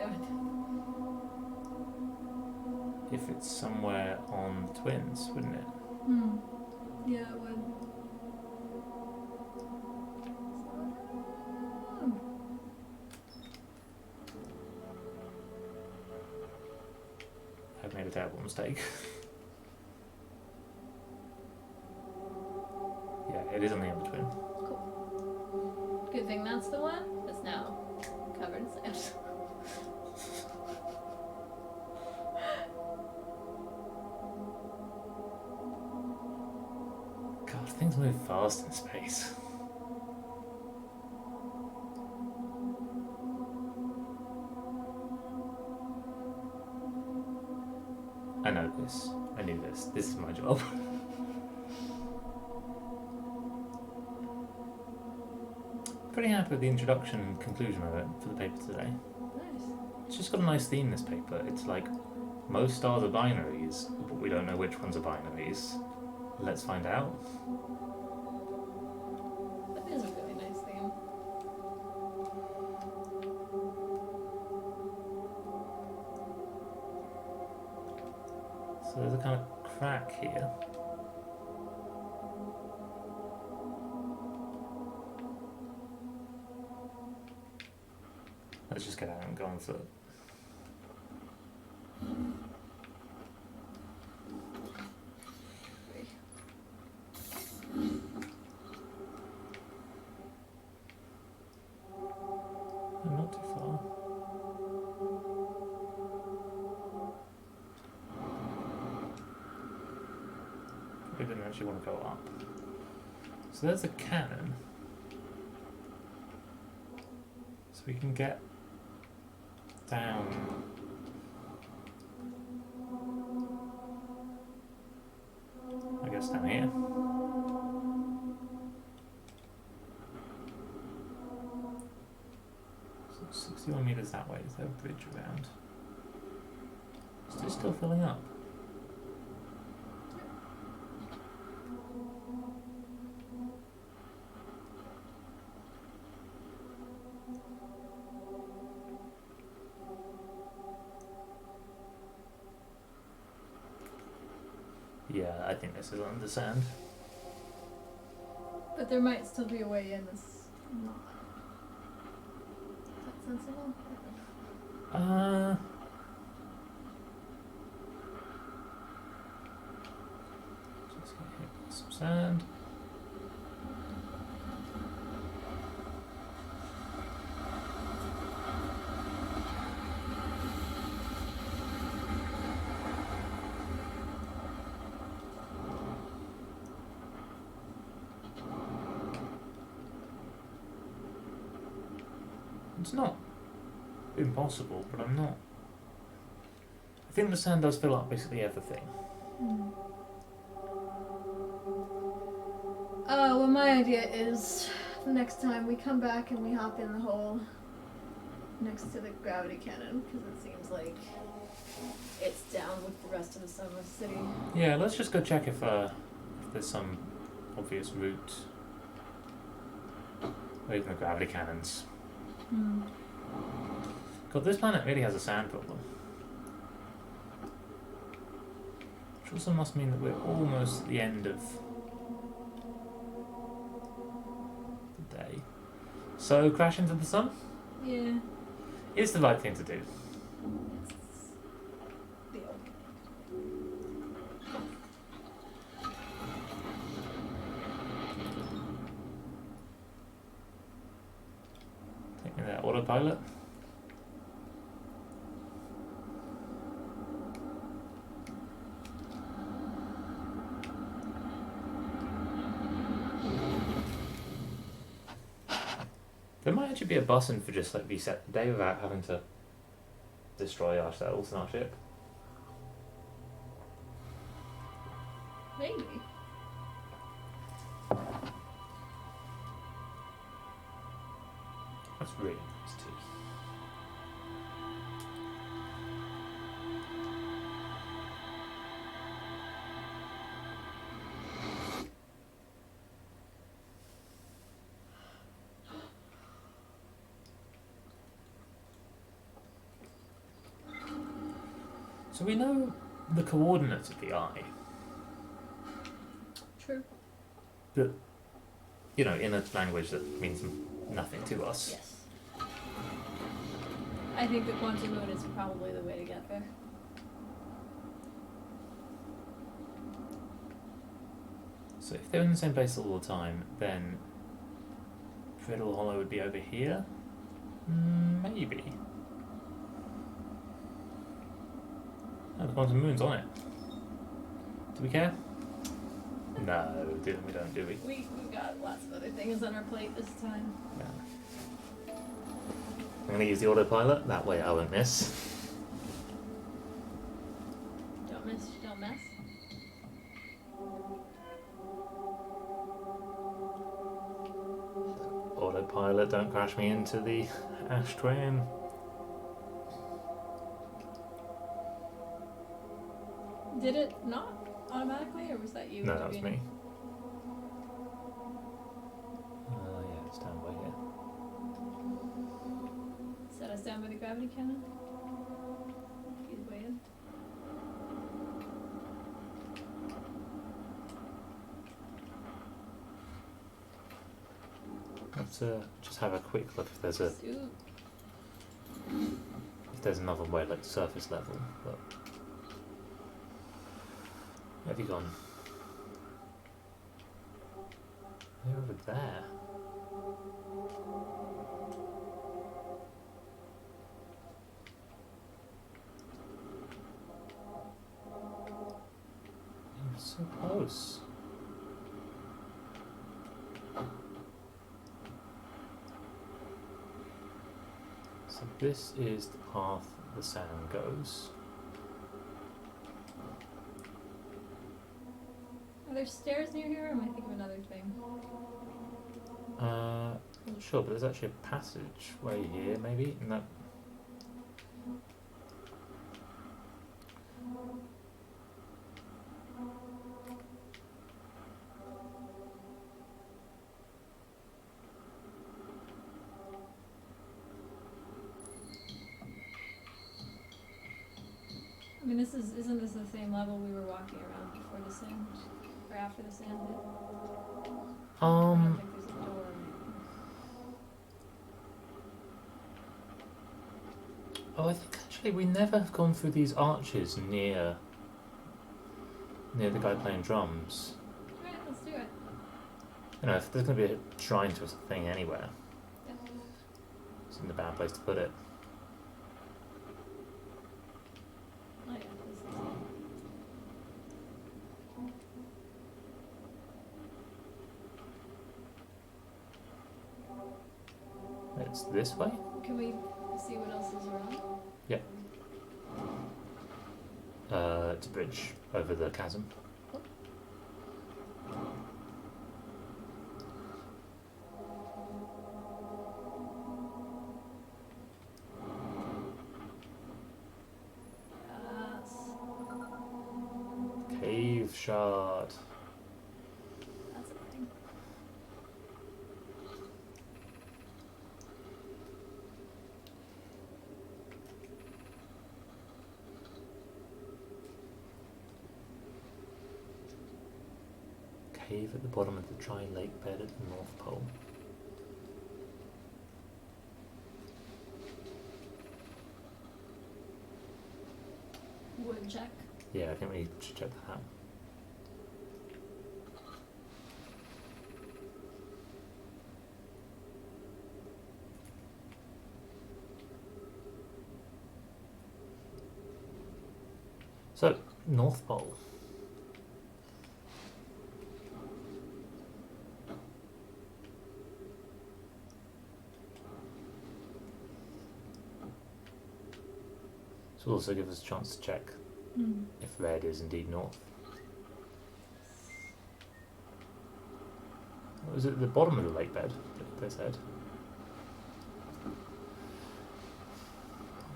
if it's somewhere on the Twins, wouldn't it? Yeah, it would. I've made a terrible mistake. Yeah, it is on the other twin. Cool. Good thing that's the one that's now covered in sand. God, things move fast in space. I know this. I knew this. This is my job. Pretty happy with the introduction and conclusion of it for the paper today. Nice. It's just got a nice theme, this paper. It's like, most stars are binaries, but we don't know which ones are binaries. Let's find out. That is a really nice theme. So there's a kind of crack here. Let's just get out and go on foot. Not too far. We didn't actually want to go up. So there's a cannon. So we can get down. I guess down here. So 61 meters that way. Is there a bridge around? Is it still filling up? Yeah, I think this is under sand. But there might still be a way in this knot. Is that sensible? Just gonna hit some sand. It's not impossible, but I'm not. I think the sand does fill up basically everything. Well, my idea is the next time we come back and we hop in the hole next to the gravity cannon, because it seems like it's down with the rest of the Sunless City. Yeah, let's just go check if there's some obvious route. Or even the gravity cannons. God, this planet really has a sand problem. Which also must mean that we're almost at the end of the day. So, crash into the sun? Yeah. It's the right thing to do. It's the old. Taking that autopilot. There might actually be a button for just like reset the day without having to destroy ourselves and our ship. Maybe. That's really nice too. So we know the coordinates of the eye, True. but you know, in a language that means nothing to us. Yes. I think the quantum moon is probably the way to get there. So if they're in the same place all the time, then Fiddle Hollow would be over here? Maybe. Oh, the quantum moon's on it. Do we care? No, we don't, do we? We've got lots of other things on our plate this time. Yeah. I'm going to use the autopilot, that way I won't miss. Don't miss, don't mess. Autopilot, don't crash me into the ash train. Did it not automatically, or was that you? No, that was me. Yeah, it's down by here. Set us down by the gravity cannon. He's waiting. Let's just have a quick look if there's another way, like surface level. But where have you gone? They're over there. You're so close. So this is the path the sound goes. Are there stairs near here, or am I thinking of another thing? I'm not sure, but there's actually a passageway here, maybe? And that. I mean, isn't this the same level we were walking around before the sand, or after the sand hit? I don't think there's a door. Oh, I think actually we never have gone through these arches near the guy playing drums. Alright, let's do it. You know, if there's going to be a shrine to a thing anywhere, Yep. it's in the bad place to put it. Oh yeah, this is It's this way? Can we see what else is around? It's a bridge over the chasm. Cave shard. That's a thing. Cave at the bottom of the dry lake bed at the North Pole. wood check. Yeah, I think we should check that out. So, North Pole. This will also give us a chance to check if red is indeed north. Was it the bottom of the lake bed, they said?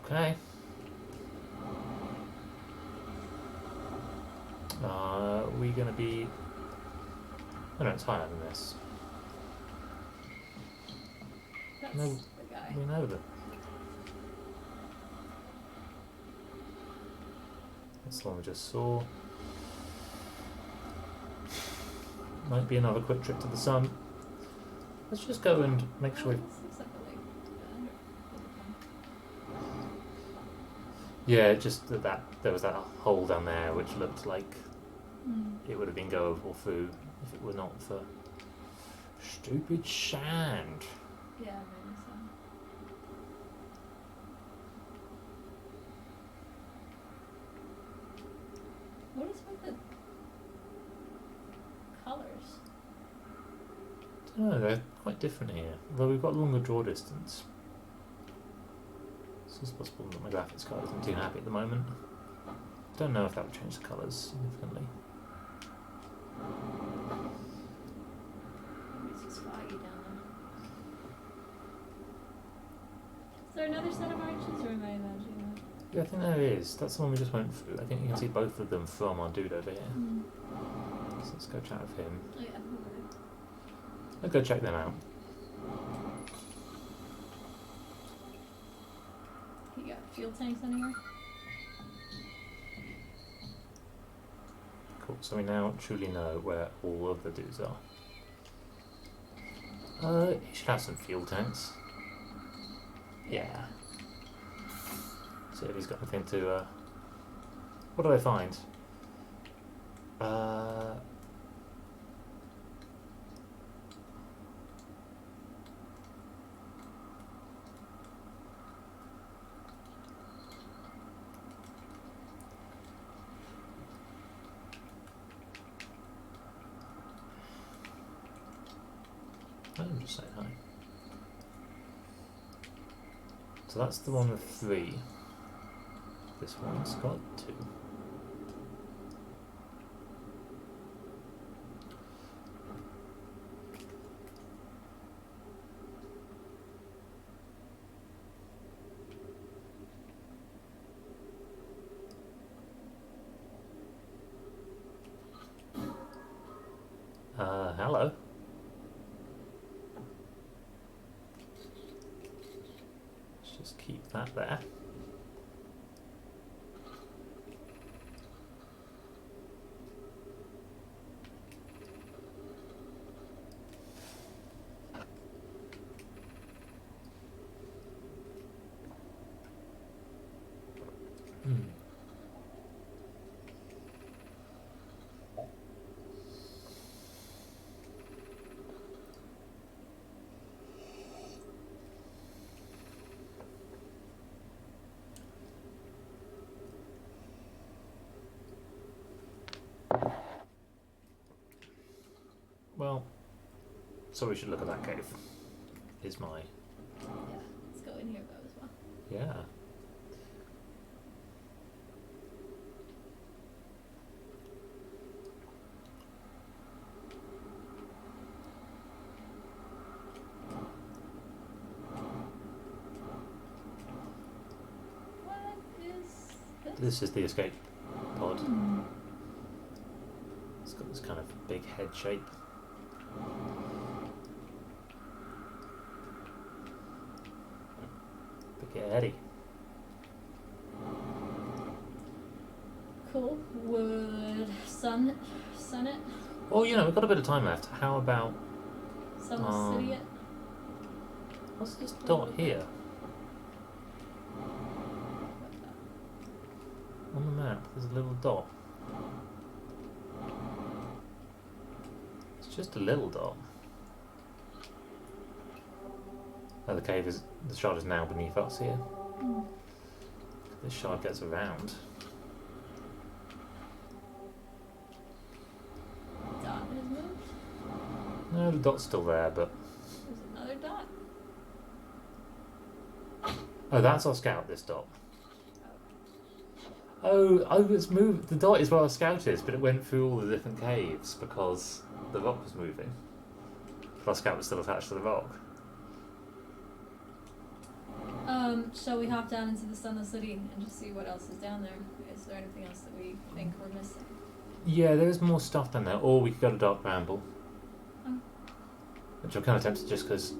Okay. Are we going to be... Oh no, it's higher than this. That's No, the guy. we know that. That's the one we just saw. Might be another quick trip to the sun. Let's just go and make sure we... This looks like a lake. Yeah, just that there was that hole down there which looked like it would have been goable through if it were not for stupid sand. Yeah, maybe so. What is with the colours? I don't know, they're quite different here. Although we've got longer draw distance. So it's possible that my graphics card isn't too happy at the moment. Don't know if that would change the colours significantly. Maybe it's just foggy down there. Is there another set of arches, or am I imagining that? Yeah, I think there is. That's the one we just went through. I think you can see both of them from our dude over here. So let's go chat with him. Oh yeah, okay. Let's go check them out. You got fuel tanks anywhere? Cool, so we now truly know where all of the dudes are. He should have some fuel tanks. Yeah. See if he's got anything to, what do I find? I'm just saying hi. So that's the one with 3. This one's got 2. Hello. Let's just keep that there. Well, so we should look at that cave. Is my... Yeah, let's go in here though as well. Yeah. What is this? This is the escape pod. It's got this kind of big head shape. Big Eddie. Cool. Would sun it? Well, you know, we've got a bit of time left. How about... Sun the city it? What's this dot here? On the map, there's a little dot. It's just a little dot. Oh, the shard is now beneath us here. This shard gets around. Dot has moved. No, the dot's still there, but... There's another dot. Oh, that's our scout, this dot. Oh, it's moved. The dot is where our scout is, but it went through all the different caves because the rock was moving. But our scout was still attached to the rock. Shall we hop down into the Sunless City and just see what else is down there? Is there anything else that we think we're missing? Yeah, there's more stuff down there. Or we could go to Dark Bramble. Oh. Which I'm kind of tempted just because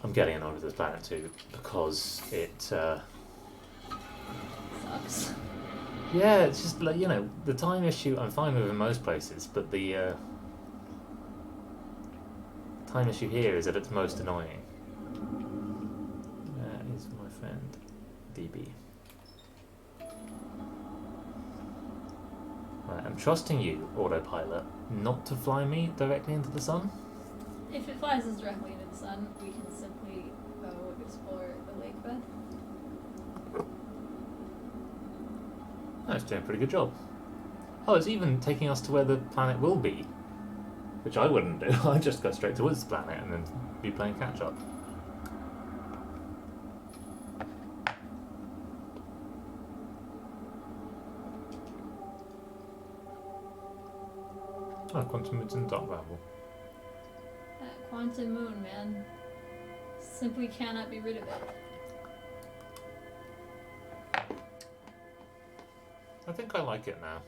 I'm getting annoyed with this planet too. Because it... Sucks. Yeah, it's just like, you know, the time issue I'm fine with in most places, but the time issue here is at its most annoying. That is my friend, DB. Right, I'm trusting you, autopilot, not to fly me directly into the sun. If it flies us directly into the sun, we can simply go explore the lake bed. Oh, it's doing a pretty good job. Oh, it's even taking us to where the planet will be. Which I wouldn't do. I'd just go straight towards the planet and then be playing catch up. Oh, Quantum Moon's in Dark Bramble. That quantum moon, man. Simply cannot be rid of it. I think I like it now.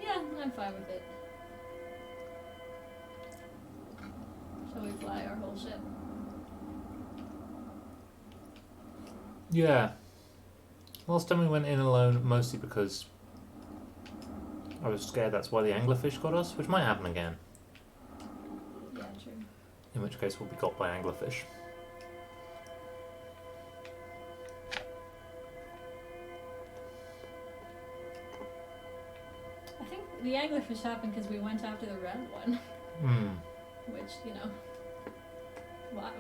Yeah, I'm fine with it. Shall we fly our whole ship? Yeah. Last time we went in alone, mostly because I was scared that's why the anglerfish got us, which might happen again. Yeah, true. In which case we'll be got by anglerfish. I think the anglerfish happened because we went after the red one. Hmm. Which, you know,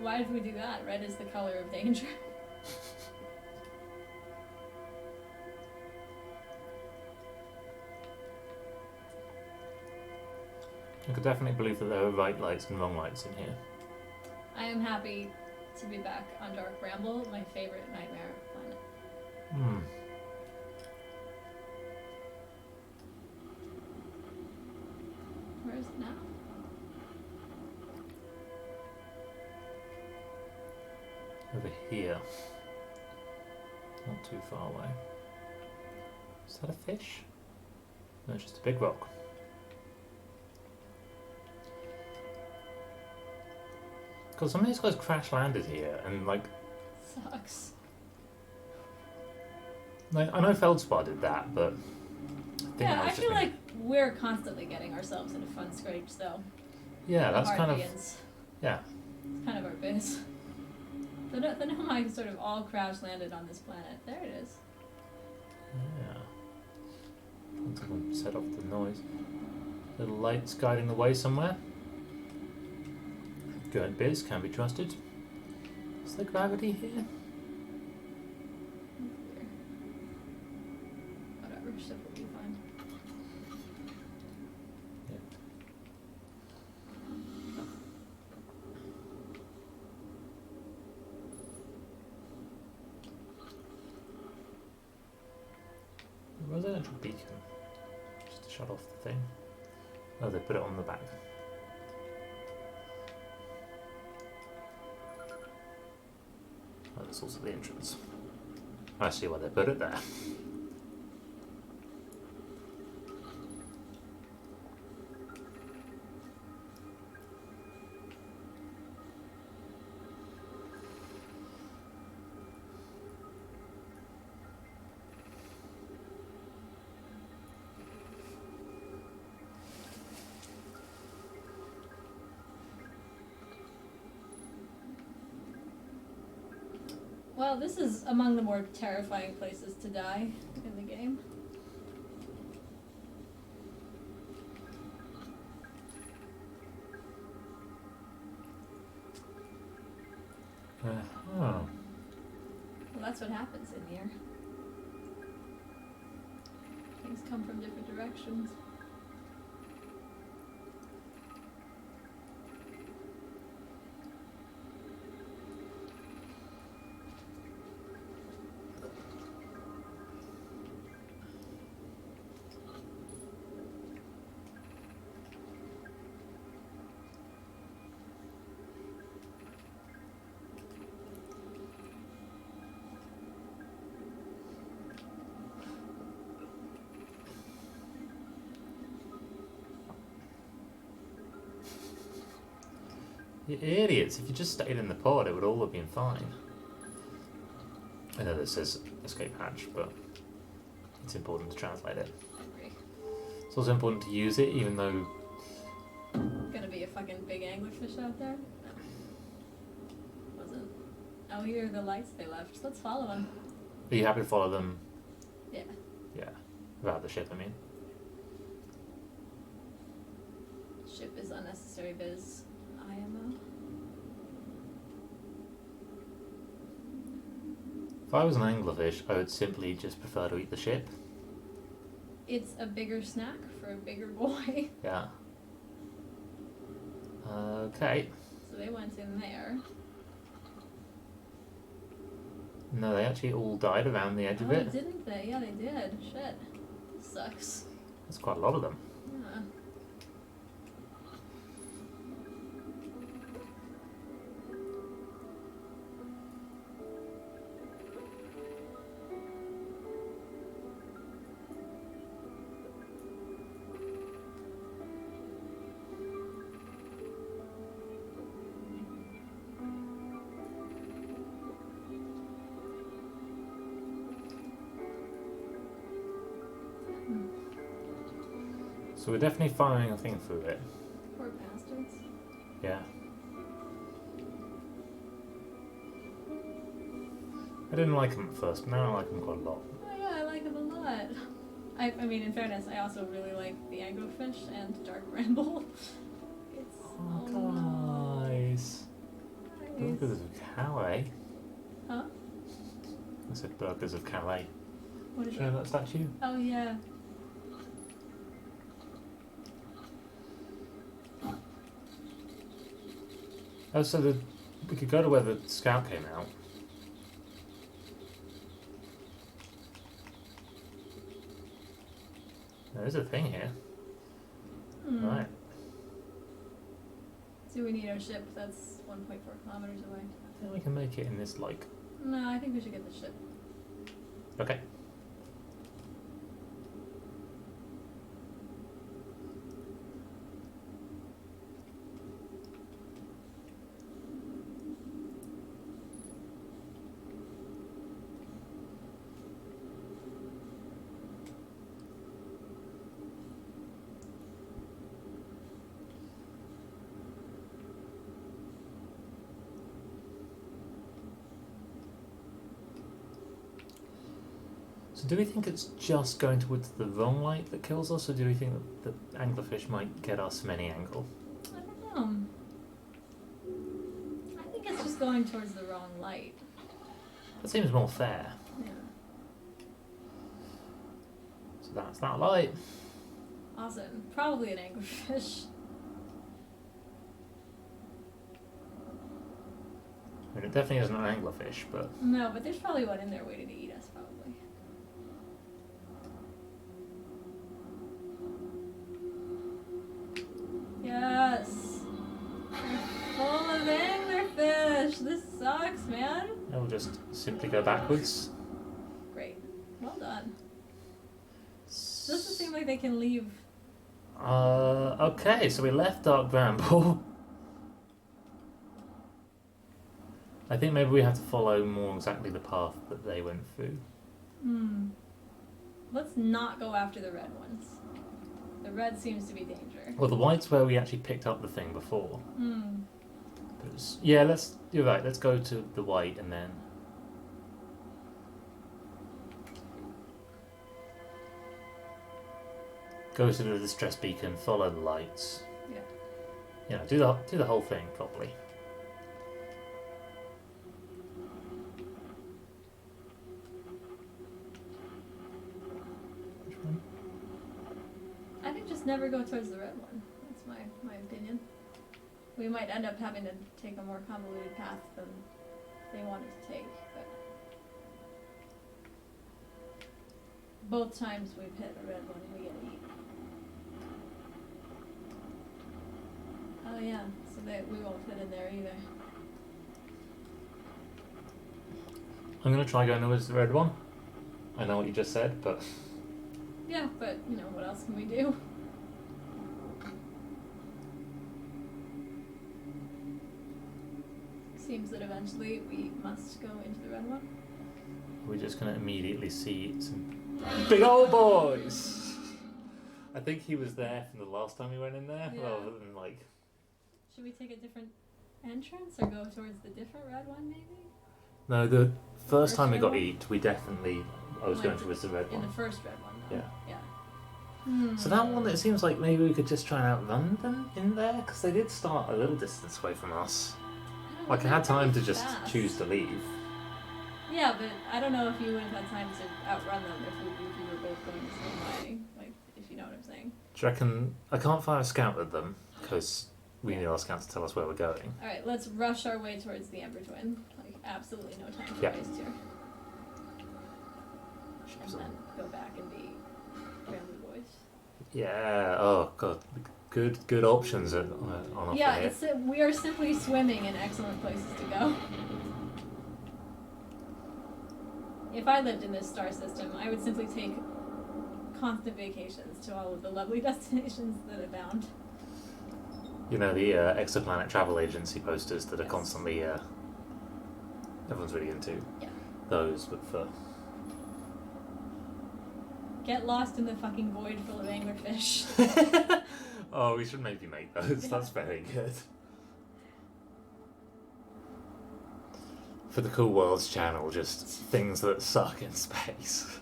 why did we do that? Red is the color of danger. I could definitely believe that there are right lights and wrong lights in here. I am happy to be back on Dark Bramble, my favorite nightmare planet. Hmm. Where is it now? Over here. Not too far away. Is that a fish? No, it's just a big rock. Because some of these guys crash landed here and like Sucks. I know Feldspar did that, but Yeah, I was just feel being- like we're constantly getting ourselves into fun scrapes, though. yeah, that's kind of Harpians. yeah. It's kind of our biz. The Nomai sort of all crash landed on this planet. There it is. Yeah. Once I set off the noise. Little lights guiding the way somewhere. Good biz, can be trusted. Is there gravity here? Whatever, ship will be fine. Residential beacon. Just to shut off the thing. Oh, they put it on the back. Oh, that's also the entrance. I see why they put it there. Well, this is among the more terrifying places to die in the game. Oh. Well, that's what happens in here. Things come from different directions. You idiots, if you just stayed in the pod, it would all have been fine. I know this says escape hatch, but it's important to translate it. I agree. It's also important to use it, even though... Gonna be a fucking big anglerfish out there? No. Wasn't. Oh, here are the lights they left. Let's follow them. Are you happy to follow them? Yeah. Yeah. About the ship, I mean. Ship is unnecessary biz. IMO. If I was an anglerfish, I would simply just prefer to eat the ship. It's a bigger snack for a bigger boy. Yeah. Okay. So they went in there. No, they actually all died around the edge of it. Didn't they? Yeah, they did. Shit. This sucks. That's quite a lot of them. Yeah. So we're definitely firing a thing through it. Poor bastards. Yeah. I didn't like them at first, but now I like them quite a lot. Oh yeah, I like him a lot. I mean, in fairness, I also really like the anglerfish and dark bramble. It's Oh, guys. Burgers of Calais. Huh? I said Burgers of Calais. What is Do you it? know that statue? Oh yeah. Oh, so we could go to where the scout came out. There's a thing here. Hmm. Right. Do we need our ship? That's 1.4 kilometers away. I think we can make it in this, like... No, I think we should get the ship. Okay. So do we think it's just going towards the wrong light that kills us, or do we think that the anglerfish might get us from any angle? I don't know. I think it's just going towards the wrong light. That seems more fair. Yeah. So that's that light. Awesome. Probably an anglerfish. I mean, it definitely isn't an anglerfish, but... No, but there's probably one in there waiting to eat us, probably. Yes! We're full of anglerfish! This sucks, man! I'll just simply go backwards. Great. Well done. Doesn't seem like they can leave. Okay, so we left Dark Bramble. I think maybe we have to follow more exactly the path that they went through. Let's not go after the red ones. The red seems to be danger. Well, the white's where we actually picked up the thing before. But yeah, you're right, let's go to the white and then... Go to the distress beacon, follow the lights. Yeah. You know, do the whole thing properly. Which one? I think just never go towards the red one. That's my opinion. We might end up having to take a more convoluted path than they wanted to take, but both times we've hit a red one, we get eat. Oh yeah, so we won't fit in there either. I'm gonna try going towards the red one. I know what you just said, but Yeah, but you know, what else can we do? Seems that eventually we must go into the red one. we're just gonna immediately see some big old boys. I think he was there from the last time we went in there, Yeah. rather than like. Should we take a different entrance or go towards the different red one maybe? No, the first time we red got one? eat, we definitely. I was Went going towards the red In one. the first red one though. Yeah. Yeah. So that one, it seems like maybe we could just try and outrun them in there, because they did start a little distance away from us. Like I had time to just choose to leave. Yeah, but I don't know if you would have had time to outrun them if we were both going the same way. Like, if you know what I'm saying. Do you reckon I can't fire a scout at them because we need our scouts to tell us where we're going? All right, let's rush our way towards the Ember Twin. Like, absolutely no time to Yeah. waste here. And then go back and be Rambley Boys. Yeah. Oh god. Good options on offer Yeah, here. we are simply swimming in excellent places to go. If I lived in this star system, I would simply take constant vacations to all of the lovely destinations that abound. You know, the exoplanet travel agency posters that are Yes. constantly everyone's really into. Yeah. Those, but for Get lost in the fucking void full of anglerfish. oh, we should maybe make those. Yeah. That's very good. For the Cool Worlds channel, just things that suck in space.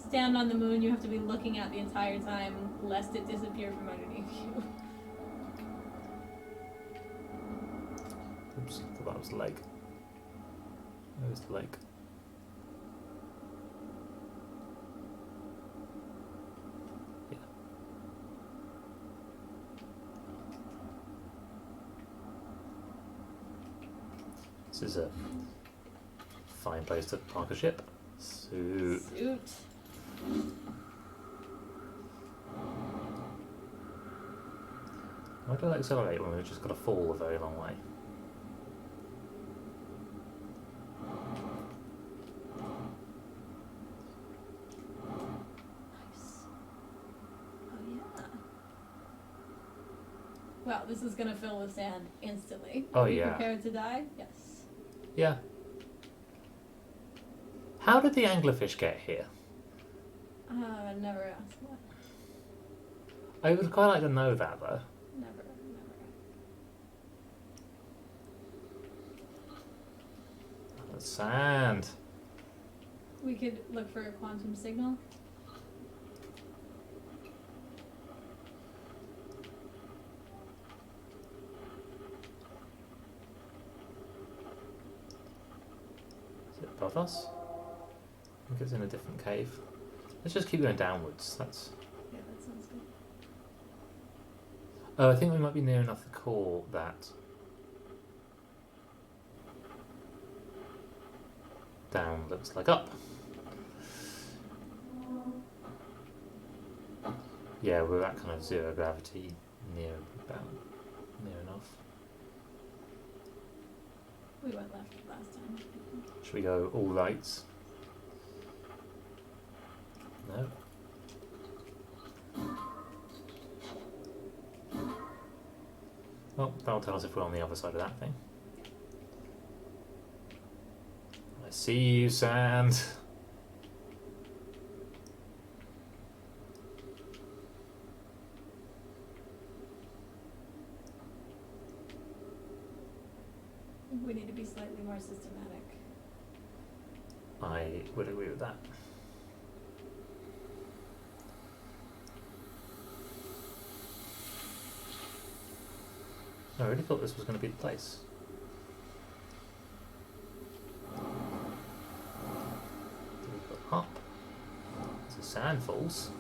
Stand on the moon, you have to be looking at the entire time, lest it disappear from underneath you. Oops, I thought that was the leg. Where's the leg? Yeah. This is a fine place to park a ship. So Suit. why do I accelerate when we've just got to fall a very long way? Nice. Oh yeah. Wow, this is gonna fill with sand instantly. Oh, Are you yeah. prepared to die? Yes. Yeah. How did the anglerfish get here? Never asked that. I would quite like to know that though. Never. That's sand. We could look for a quantum signal. Is it above us? I think it's in a different cave. Let's just keep going downwards. That's. Yeah, that sounds good. Oh, I think we might be near enough the core that. Down looks like up. Yeah, we're at kind of zero gravity near enough. We went left last time. Should we go all rights? No. Well, that'll tell us if we're on the other side of that thing. I see you, sand. We need to be slightly more systematic. I would agree with that. I really thought this was going to be the place. We go up to Sand Falls.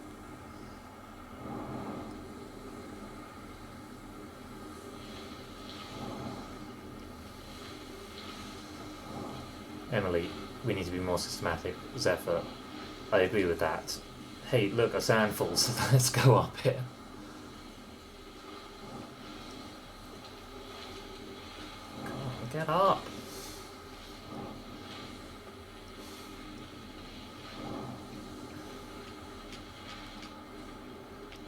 Emily, we need to be more systematic. Zephyr, I agree with that. Hey, look, a sand falls. Let's go up here. Come on, get up.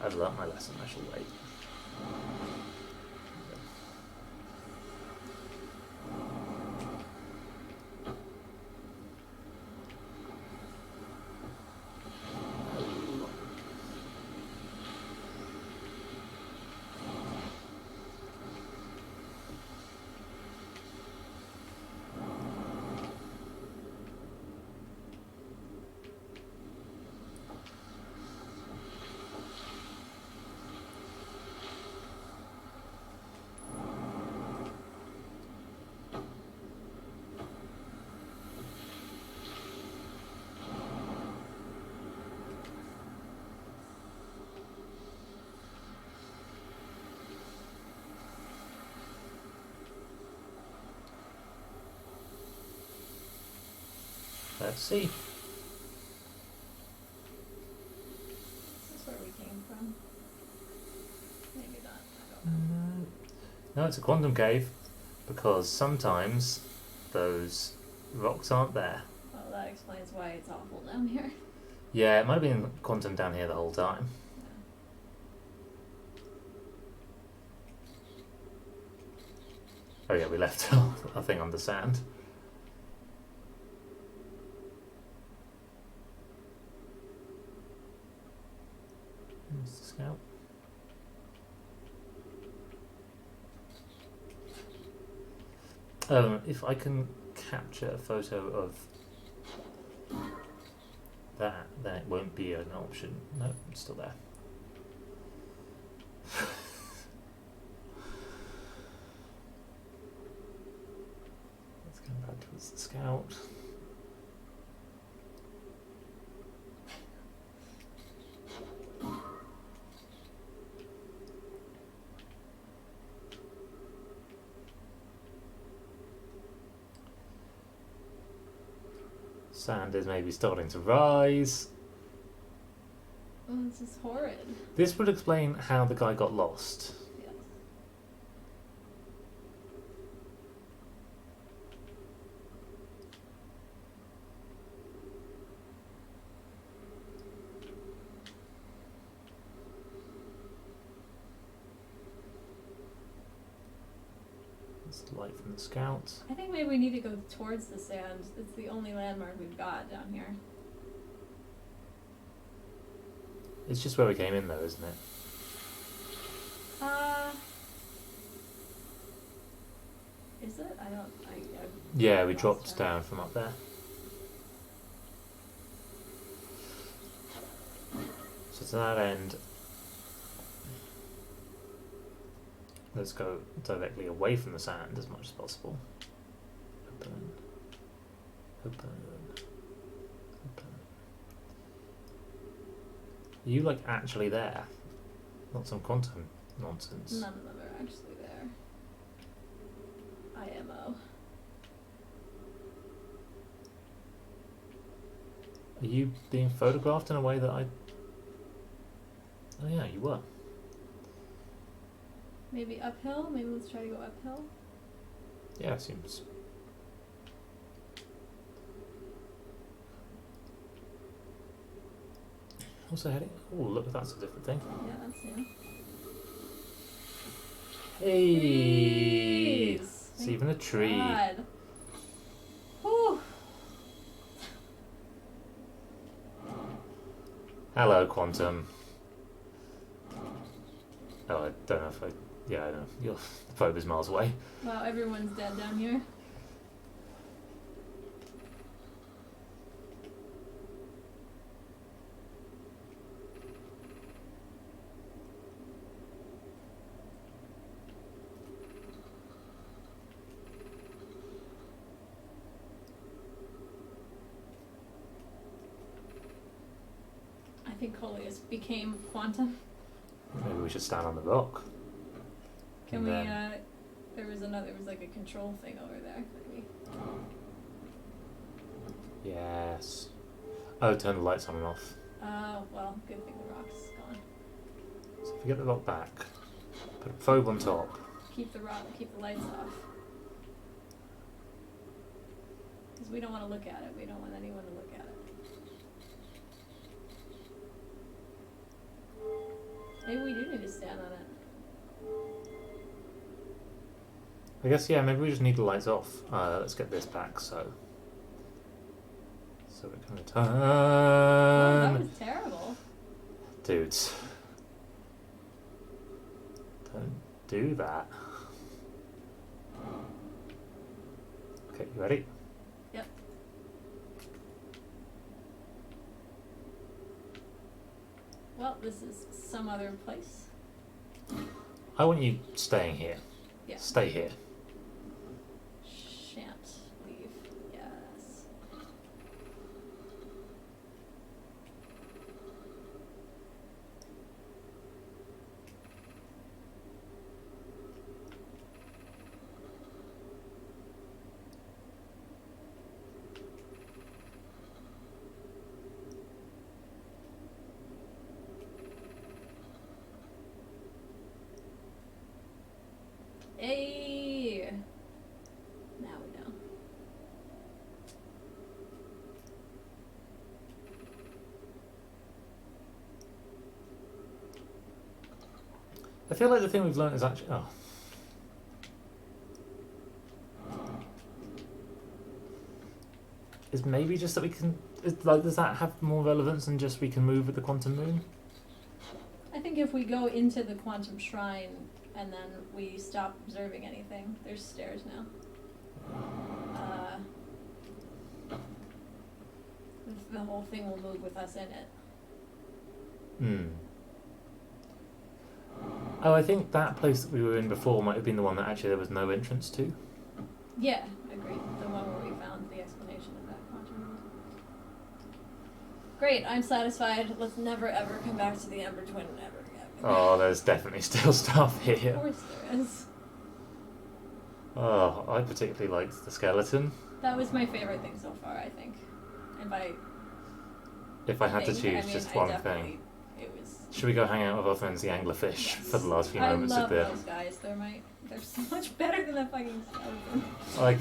I've learnt my lesson. I shall wait. Let's see. This is where we came from. Maybe not. I don't know. No, it's a quantum cave because sometimes those rocks aren't there. Well, that explains why it's awful down here. Yeah, it might have been quantum down here the whole time. Oh yeah, we left a thing on the sand. There's the scout. If I can capture a photo of that, then it won't be an option. No, it's still there. Let's go back towards the scout. Sand is maybe starting to rise. Oh, this is horrid. This would explain how the guy got lost. Yes. It's the light from the scout. I think maybe we need to go towards the sand. It's the only landmark we've got down here. It's just where we came in though, isn't it? Is it? I don't. Yeah, we lost dropped track. down from up there. So to that end, let's go directly away from the sand as much as possible. Open. Open. Open. Are you like actually there? Not some quantum nonsense. None of them are actually there. IMO. Are you being photographed in a way that I... Oh yeah, you were. Maybe uphill? Maybe let's try to go uphill? Yeah, it seems... Also heading... Oh, look, that's a different thing. Yeah, that's new. Hey! Trees! It's even a tree. God. Whew. Hello, Quantum. Oh, I don't know if I... Yeah, I know. The probe is miles away. Wow, everyone's dead down here. think Coleus became quantum. Maybe we should stand on the rock. Can And we, then- there was like a control thing over there, maybe. Yes. Oh, turn the lights on and off. Well, good thing the rock's gone. So if we get the rock back, put a probe on top. Keep the lights off. Because we don't want to look at it. We don't want anyone to look at it. Maybe we do need to stand on it. I guess, yeah, maybe we just need the lights off. Let's get this back, so we're going to Oh, that turn. was terrible. Dudes. Don't do that. Okay, you ready? Yep. Well, this is some other place. I want you staying here. Yeah. Stay here. Shan't leave. Yes. Hey. Now we know. I feel like the thing we've learned is actually... Oh. Is maybe just that we can... does that have more relevance than just we can move with the quantum moon? I think if we go into the quantum shrine and then we stop observing anything, there's stairs now. The whole thing will move with us in it. Hmm. Oh, I think that place that we were in before might have been the one that actually there was no entrance to. Yeah, agreed. The one where we found the explanation of that quantum world. Great, I'm satisfied. Let's never ever come back to the Ember Twin ever again. Oh, there's definitely still stuff Of here. course there is. Oh, I particularly liked the skeleton. That was my favorite thing so far, I think. And by If I had to thing, choose I mean, just I one definitely- thing. It was. Should we go hang out with our friends the anglerfish Yes. for the last few I moments love of the... those guys. They're so much better than that fucking skeleton. Like,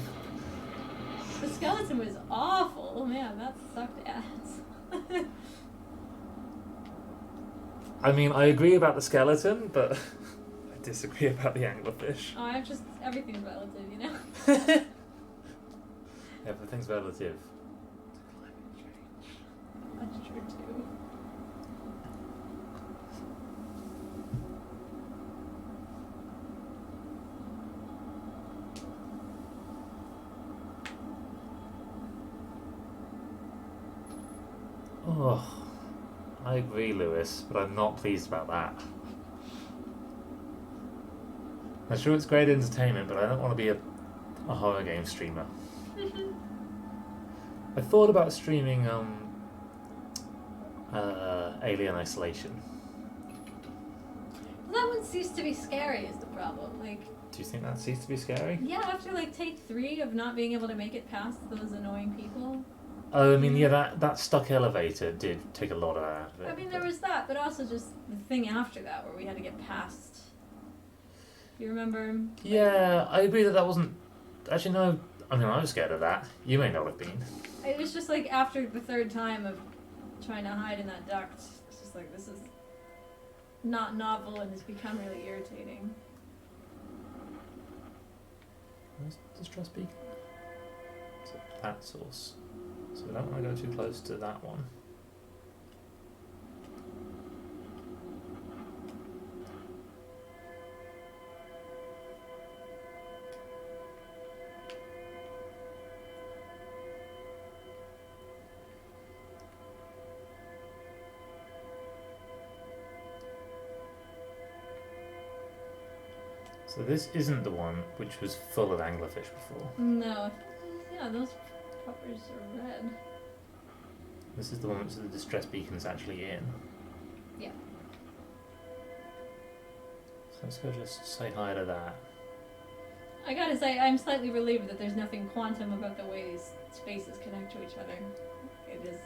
The skeleton was awful. Oh man, that sucked ass. I mean, I agree about the skeleton, but I disagree about the anglerfish. Oh, I'm just everything's relative, you know. Everything's relative. That's true too. Oh, I agree, Lewis, but I'm not pleased about that. I'm sure it's great entertainment, but I don't want to be a horror game streamer. I thought about streaming Alien Isolation. Well, that one ceased to be scary is the problem. Like, Do you think that ceased to be scary? yeah, after like take 3 of not being able to make it past those annoying people. Oh, I mean, yeah, that stuck elevator did take a lot out of it. I mean, there was that, but also just the thing after that where we had to get past. You remember? Yeah, I agree that wasn't... Actually, no, I mean, I was scared of that. You may not have been. It was just like after the 3rd time of trying to hide in that duct. It's just like, this is not novel and has become really irritating. Where's the distress beacon? Is it that source? So we don't want to go too close to that one. So this isn't the one which was full of anglerfish before. No. Yeah, those puppers are red. This is the one which the distress beacon's actually in. let's go just say hi to that. I gotta say, I'm slightly relieved that there's nothing quantum about the way these spaces connect to each other. It is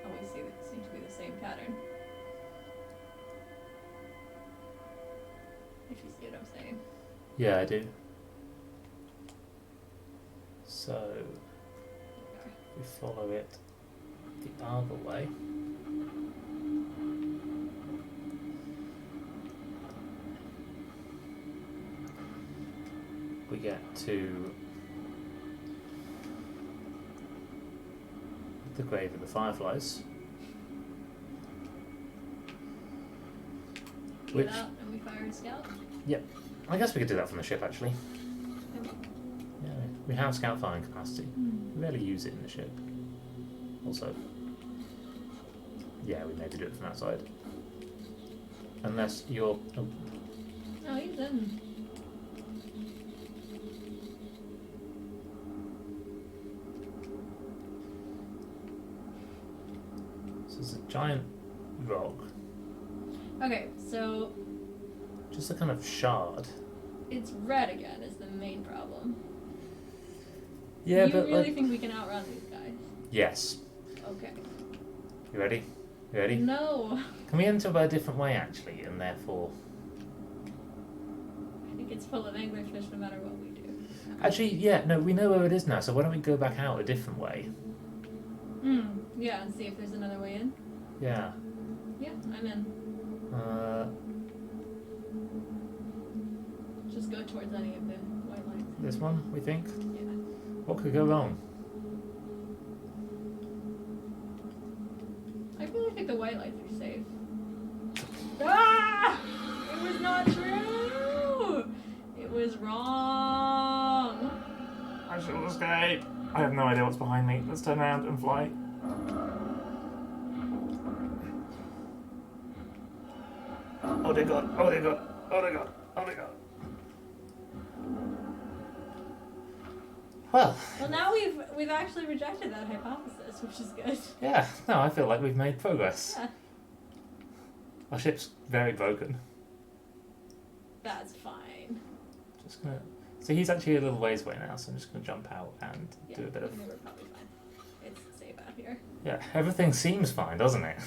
always seems to be the same pattern. If you see what I'm saying. Yeah, I do. So, we follow it the other way. We get to the grave of the fireflies. Get out and we fire a scout. I guess we could do that from the ship actually. Yeah, we have scout firing capacity. We rarely use it in the ship. Also, yeah, we maybe do it from that side. Unless you're. Oh, Oh, he's in. so it's a giant rock, Okay, so just a kind of shard. it's red again is the main problem. Yeah, you but really like, think we can outrun these guys? yes. Okay. You ready? You ready? No. Can we enter by a different way actually, and therefore? I think it's full of anglerfish no matter what we do. Actually, yeah, no, we know where it is now. So why don't we go back out a different way? Yeah, and see if there's another way in. Yeah. Yeah, I'm in. Just go towards any of the white lines. This one, we think. Yeah. What could go wrong? I really think the white lights are safe. Ah! It was not true! It was wrong! I shall escape. I have no idea what's behind me. Let's turn around and fly. Oh dear God, oh dear God, oh dear God, oh dear God. Well, Now we've actually rejected that hypothesis, which is good. yeah, no, I feel like we've made progress. Yeah. Our ship's very broken. That's fine. Just gonna. So he's actually a little ways away now, so I'm just gonna jump out and Yeah, do a bit of. we're probably fine. It's safe out here. Yeah, everything seems fine, doesn't it?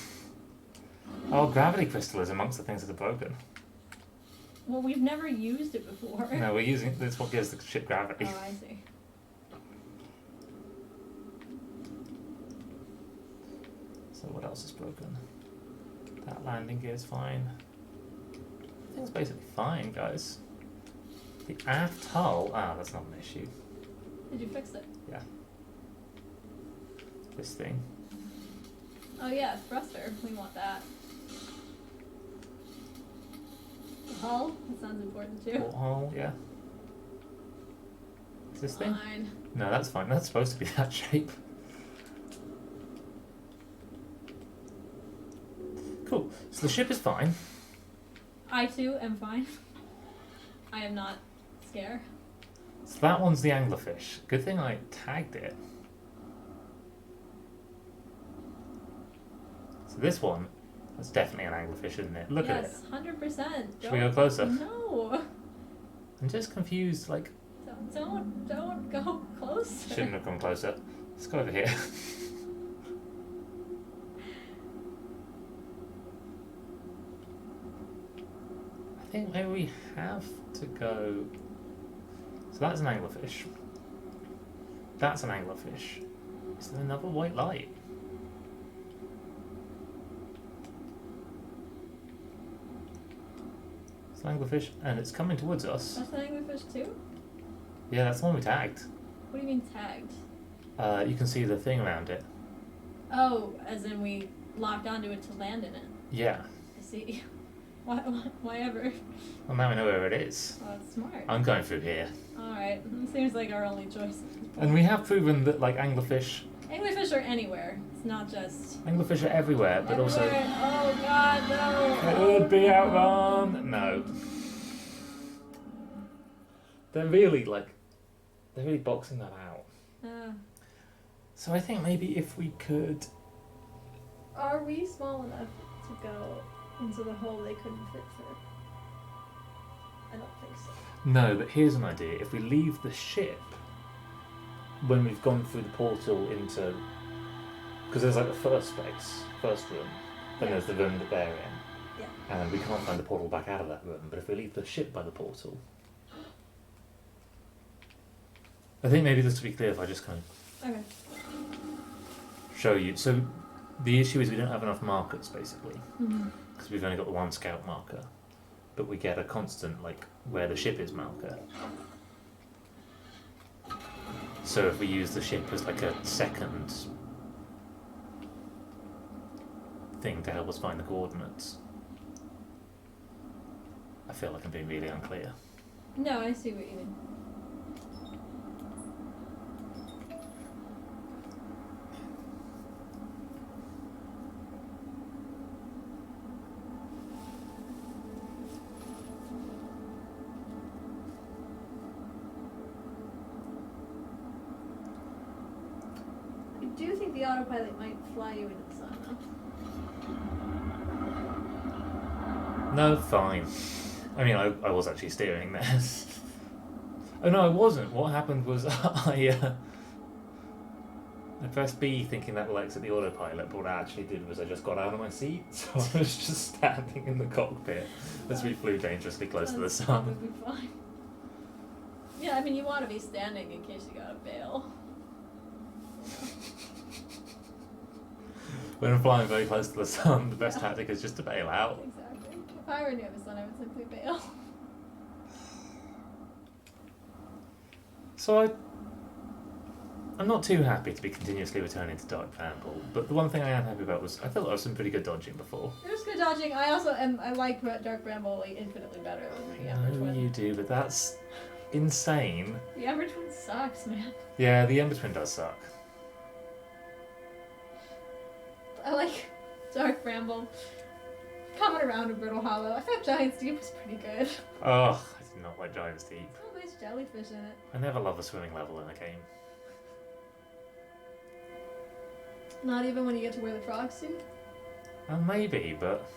Oh, gravity crystal is amongst the things that are broken. Well, we've never used it before. No, we're using. That's what gives the ship gravity. Oh, I see. So what else is broken? That landing gear is fine. Everything's basically fine, guys. The aft hull. Ah, that's not an issue. Did you fix it? This thing. Oh yeah, thruster. We want that. The hull? That sounds important too. Port hull, yeah. Is this thing? Fine. No, that's fine. That's supposed to be that shape. Cool. So the ship is fine. I too am fine. I am not scared. So that one's the anglerfish. Good thing I tagged it. So this one, that's definitely an anglerfish, isn't it? Look at it. Yes, 100%. Should we go closer? No. I'm just confused, like, Don't go close. shouldn't have come closer. Let's go over here. I think maybe we have to go. So that's an anglerfish. That's an anglerfish. Is there another white light? It's an anglerfish, and it's coming towards us. That's an anglerfish too? Yeah, that's the one we tagged. What do you mean tagged? You can see the thing around it. Oh, as in we locked onto it to land in it. Yeah. I see. Why ever? Well, now we know where it is. Oh, that's smart. I'm going through here. Alright, seems like our only choice. And we have proven that, like, anglerfish Anglerfish are anywhere. It's not just are everywhere, but also everywhere. Oh god, no! could be outrun. No. They're really boxing that out. So I think maybe if we could. Are we small enough to go into the hole they couldn't fit through? I don't think so. No, but here's an idea. If we leave the ship when we've gone through the portal into... Because there's like the first room, then there's the room that they're in. Yeah. And we can't find the portal back out of that room, but if we leave the ship by the portal... I think maybe just to be clear, if I just kind of Okay. show you... So the issue is we don't have enough markers, basically, Mm-hmm. because we've only got the one scout marker. But we get a constant, like, where the ship is marker. So if we use the ship as like a second thing to help us find the coordinates, I feel like I'm being really unclear. No, I see what you mean. I do think the autopilot might fly you into the sun, though. No, fine. I mean, I was actually steering there. Oh no, I wasn't. What happened was I pressed B thinking that will exit the autopilot, but what I actually did was I just got out of my seat, so I was just standing in the cockpit as we flew dangerously close to the That's sun. probably fine. Yeah, I mean, you want to be standing in case you gotta bail. When I'm flying very close to the sun, the best tactic is just to bail out. Exactly. If I were near the sun, I would simply bail. So I'm not too happy to be continuously returning to Dark Bramble, but the one thing I am happy about was I felt there was some pretty good dodging before. It was good dodging. I also I like Dark Bramble like, infinitely better than the Ember I know Twin. you do, but that's insane. The Ember Twin sucks, man. Yeah, the Ember Twin does suck. I like Dark Bramble. Coming around to Brittle Hollow. I thought Giant's Deep was pretty good. Oh, I did not like Giant's Deep. Oh, nice jellyfish in it. I never love a swimming level in a game. Not even when you get to wear the frog suit? Maybe, but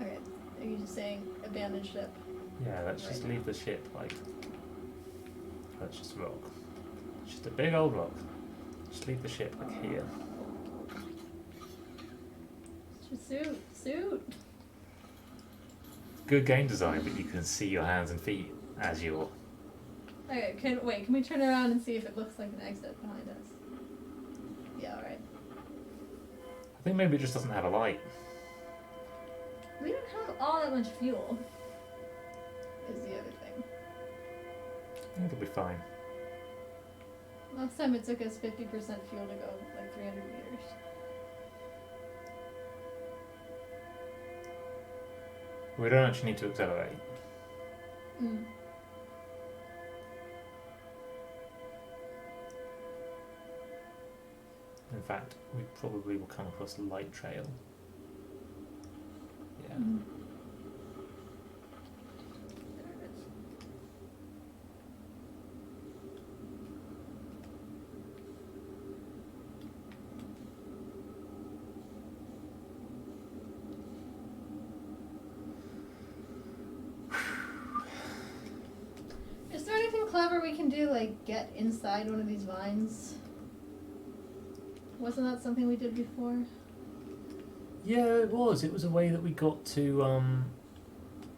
Okay, are you just saying abandoned ship? yeah, let's just Right. leave the ship, like, let's just rock. Just a big old rock. Just leave the ship, like, here. It's your suit. Good game design, but you can see your hands and feet as you're... Okay, can we turn around and see if it looks like an exit behind us? Yeah, alright. I think maybe it just doesn't have a light. We don't have all that much fuel. Is the other thing. I think it'll be fine. Last time it took us 50% fuel to go like 300 meters. We don't actually need to accelerate. Mm. In fact, we probably will come across the light trail. Yeah. Mm. Is there anything clever we can do, like get inside one of these vines? Wasn't that something we did before? Yeah, it was. It was a way that we got to.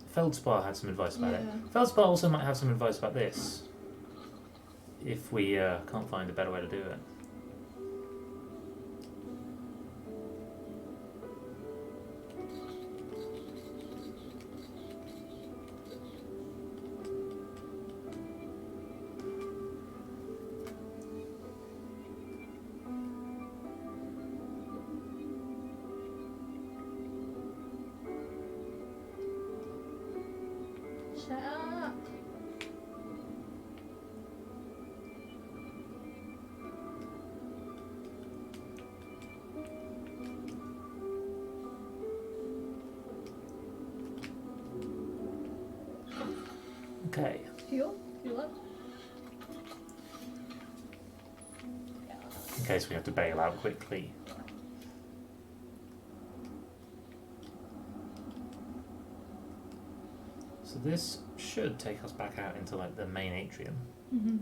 Feldspar had some advice about it. Yeah. Feldspar also might have some advice about this. If we can't find a better way to do it. Shut up. Okay. Fuel? Fuel up? Yeah. In case we have to bail out quickly. So this should take us back out into like the main atrium. Mm-hmm.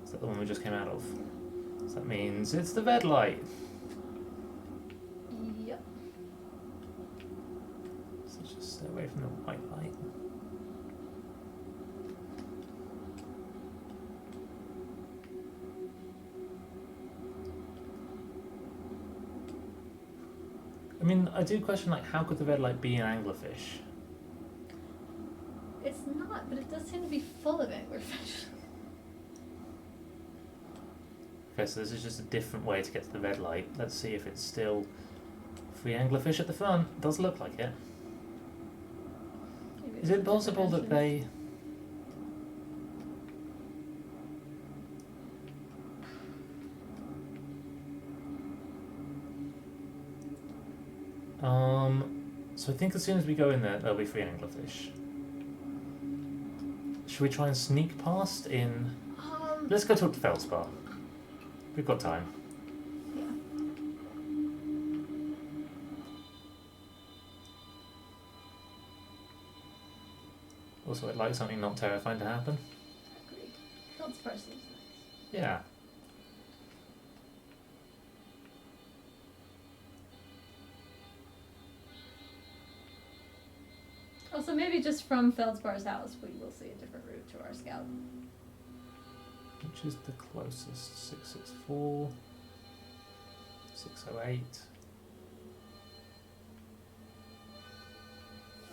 Is that the one we just came out of? So that means it's the red light. Yep. So just stay away from the white light. I mean, I do question, like, how could the red light be an anglerfish? It's not, but it does seem to be full of anglerfish. Okay, so this is just a different way to get to the red light. Let's see if it's still free anglerfish at the front. It does look like it. Maybe Is it's a it possible that different they... So I think as soon as we go in there, there'll be free anglerfish. Should we try and sneak past in... Let's go talk to Feldspar. We've got time. Yeah. Also, I'd like something not terrifying to happen. Agreed. Feldspar seems nice. Yeah. Also, maybe just from Feldspar's house, we will see a different route to our scout. Which is the closest? 664, 608.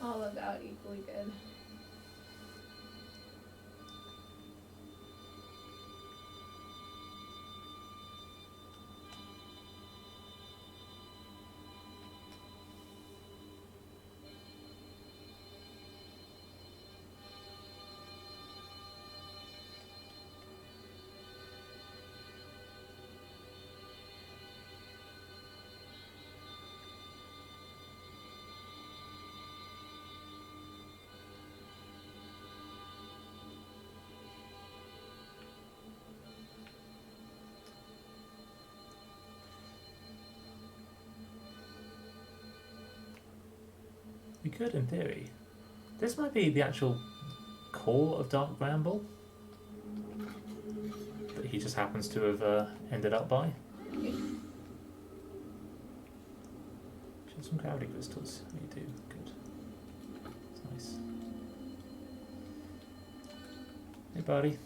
All about equally good. We could, in theory. This might be the actual core of Dark Bramble that he just happens to have ended up by. Just some gravity crystals. You do good. It's nice. Hey, buddy.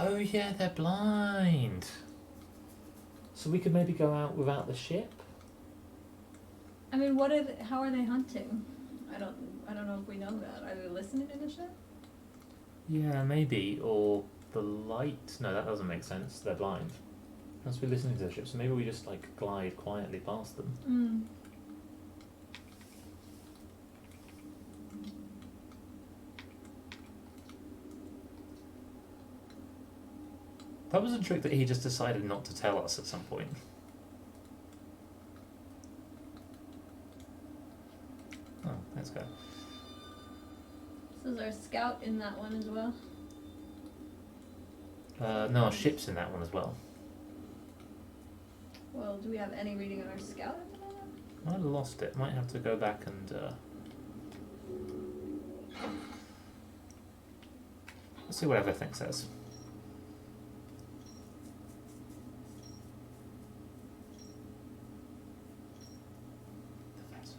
Oh yeah, they're blind. So we could maybe go out without the ship. I mean, how are they hunting? I don't know if we know that. Are they listening to the ship? Yeah, maybe. Or the light. No, that doesn't make sense. They're blind. Must be listening to the ship. So maybe we just like glide quietly past them. Mm. That was a trick that he just decided not to tell us at some point. Oh, let's go. So is our scout in that one as well? No, our ship's in that one as well. Well, do we have any reading on our scout at the moment? I lost it. Might have to go back and. Let's see what everything says. The vessel.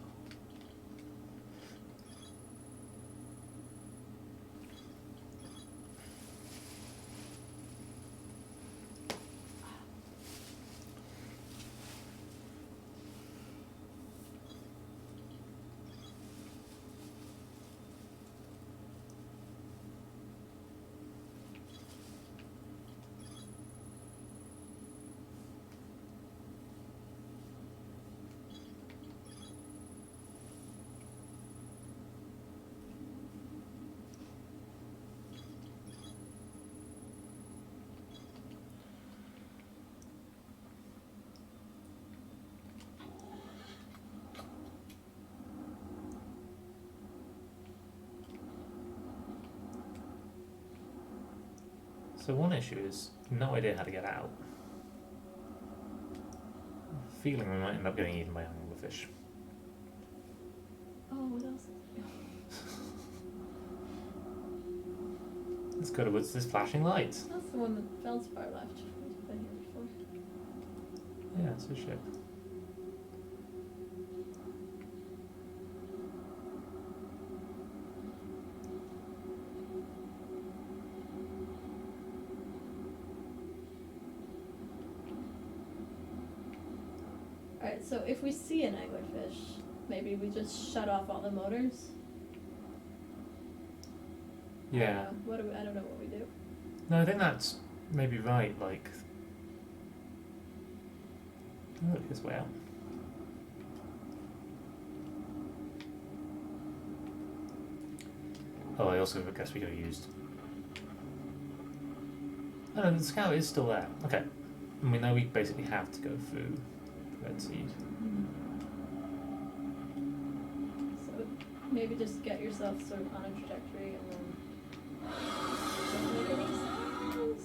So one issue is no idea how to get out. Feeling we might end up getting eaten by anglerfish. Oh, what else? Let's go towards this flashing light. That's the one that Feldspar left. We've been here before. Yeah, it's a ship. Alright, so if we see an anglerfish, maybe we just shut off all the motors? Yeah. I don't know what we do. No, I think that's maybe right, like... Oh, look, this way out. Oh, I also guess we could have used... Oh no, the scout is still there. Okay. And we know we basically have to go through Red Seed. So maybe just get yourself sort of on a trajectory and then don't make any sounds.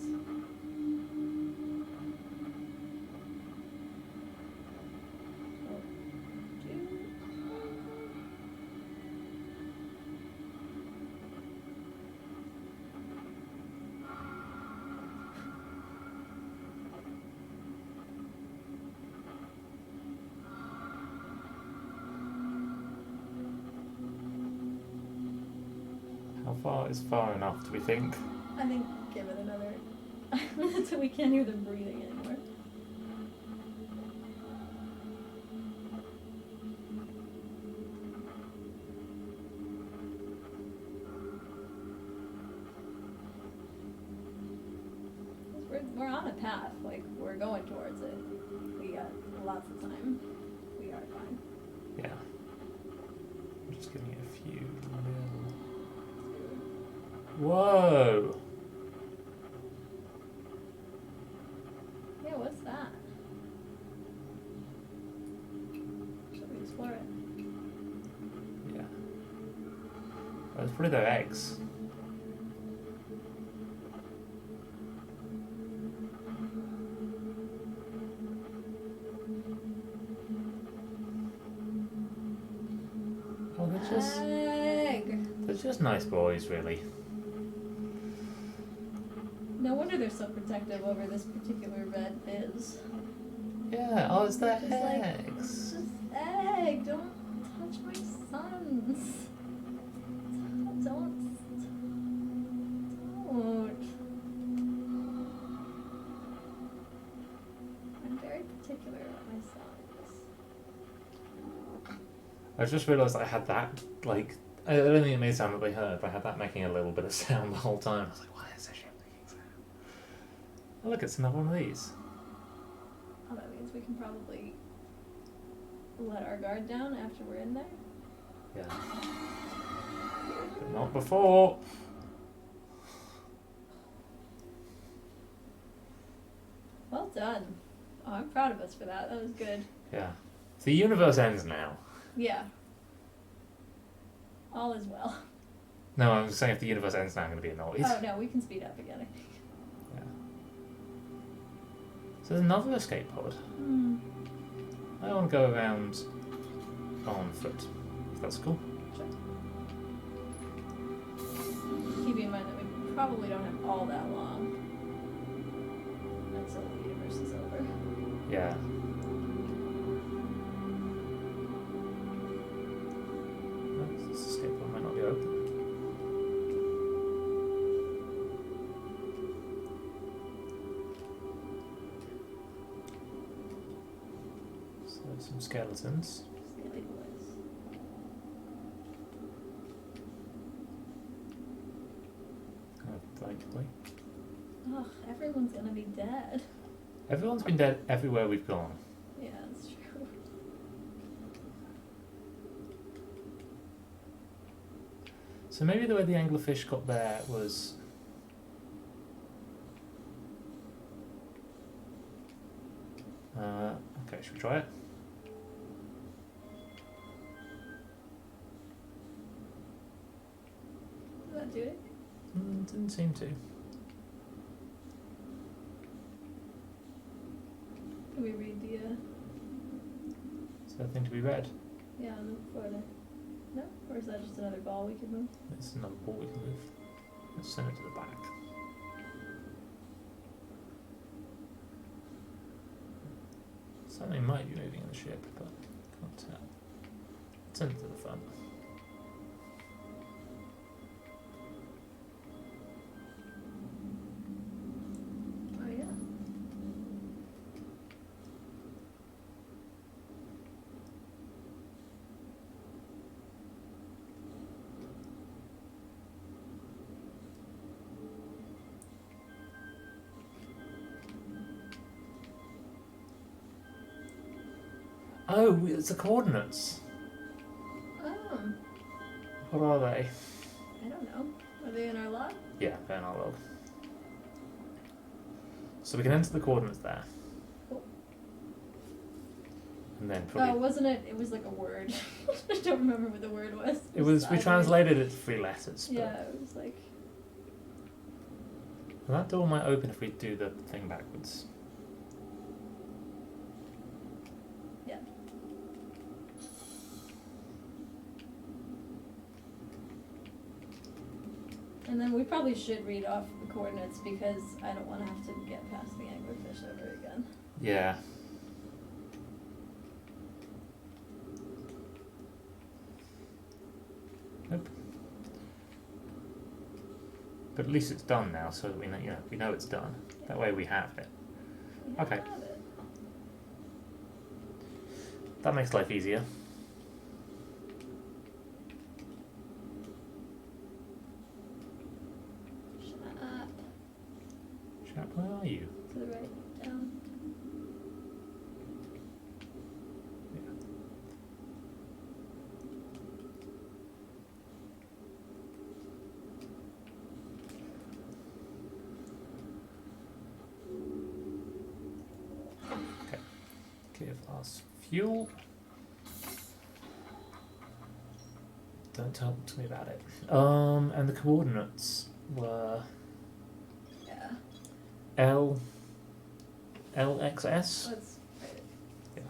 Oh, dude. How far is far enough, do we think? I think give it another until we can't hear them breathing anymore. We're on a path, like we're going towards it. We got lots of time. We are fine. Yeah. I'm just giving it a few little... Whoa! Yeah, what's that? Should we explore it? Yeah. Well, it's probably their eggs. Oh, they're just nice boys, really. No wonder they're so protective over this particular red biz. Yeah, oh, it's their Just like, eggs. just egg, don't touch my sons. Don't. I'm very particular about my sons. I just realised I had that, like, I don't think it made sound that they heard, but I had that making a little bit of sound the whole time. I was like, why is that shit making sound? Oh, look, it's another one of these. Oh, that means we can probably let our guard down after we're in there. Yeah. But not before. Well done. Oh, I'm proud of us for that. That was good. Yeah. The universe ends now. Yeah. All is well. No, I was saying if the universe ends now, I'm going to be annoyed. Oh no, we can speed up again. I think. Yeah. So there's another escape pod. I want to go around on foot, if that's cool. Sure. Keeping in mind that we probably don't have all that long until the universe is over. Yeah. No, this escape pod might not be open. So there's some skeletons. Scaly boys. Likely. Ugh, everyone's gonna be dead. Everyone's been dead everywhere we've gone. Yeah, that's true. So maybe the way the anglerfish got there was... okay, should we try it? Does that do it? Didn't seem to. we read the, Is there anything to be read? yeah, on the photo? No? Or is that just another ball we could move? It's another ball we can move. Let's send it to the back. Something might be moving in the ship, but can't tell. Send it to the front. Oh, yeah. Oh, it's the coordinates. Oh, What are they? I don't know. Are they in our log? Yeah, they're in our log. So we can enter the coordinates there. Cool. And then Oh, probably wasn't it? It was like a word. I don't remember what the word was. it was we either- translated it to 3 letters. But Yeah, it was like. that door might open if we do the thing backwards. Yeah. And then we probably should read off the coordinates because I don't want to have to get past the anglerfish ever again. Yeah. Nope. But at least it's done now, so that we know it's done. That way we have it. We have Okay. to have it. That makes life easier. Shut up. Chap, where are you? To the right, down. Give us fuel. Don't talk to me about it. And the coordinates were Yeah. LXS. Let's write it. Yeah.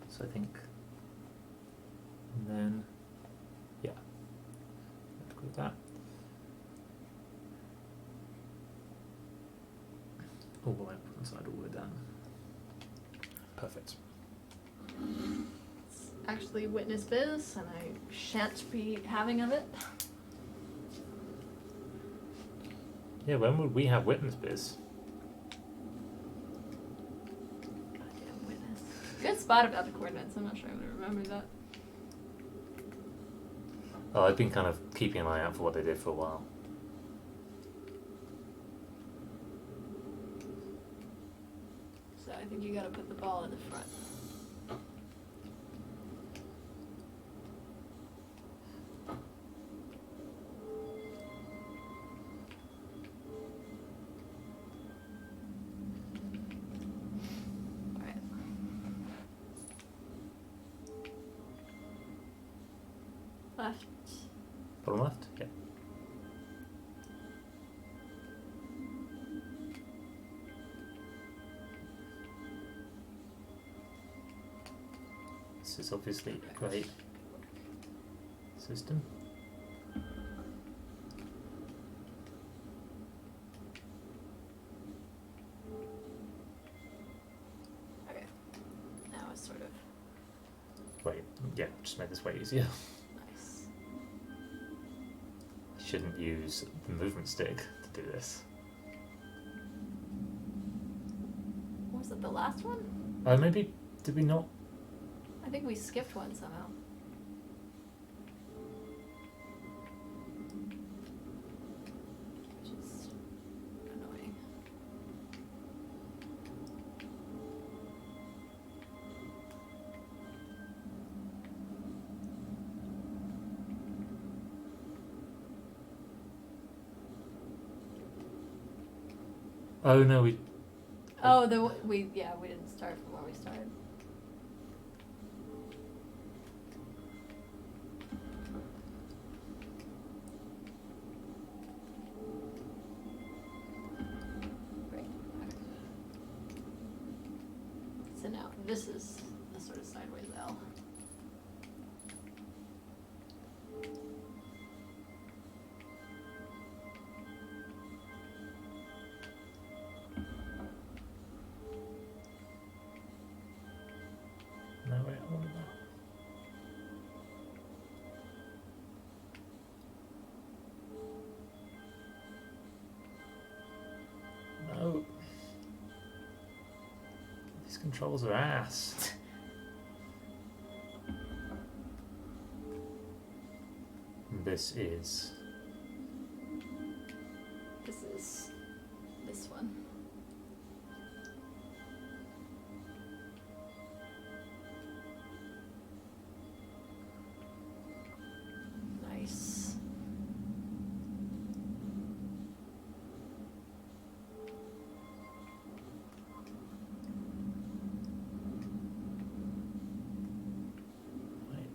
So I think, and then, yeah, let's go with that. Oh, well, I put inside all the way down. Perfect. It's actually witness biz, and I shan't be having of it. Yeah, when would we have witness biz? Goddamn witness. Good spot about the coordinates. I'm not sure I'm gonna remember that. Oh, I've been kind of keeping an eye out for what they did for a while. So I think you gotta put the ball in the front. Alright. Left. Bottom left? Yeah. This is obviously a great system. Okay. Now it's sort of Wait, yeah, just made this way easier. nice. Shouldn't use the movement stick to do this. Was it the last one? Maybe, did we not? I think we skipped one somehow. Which is annoying. Oh no, we. Oh, we didn't start from where we started. Right. Okay. So now this is a sort of sideways L. No, wait, I wanted that. No. These controls are ass. This is. This is this one. Nice. Wait.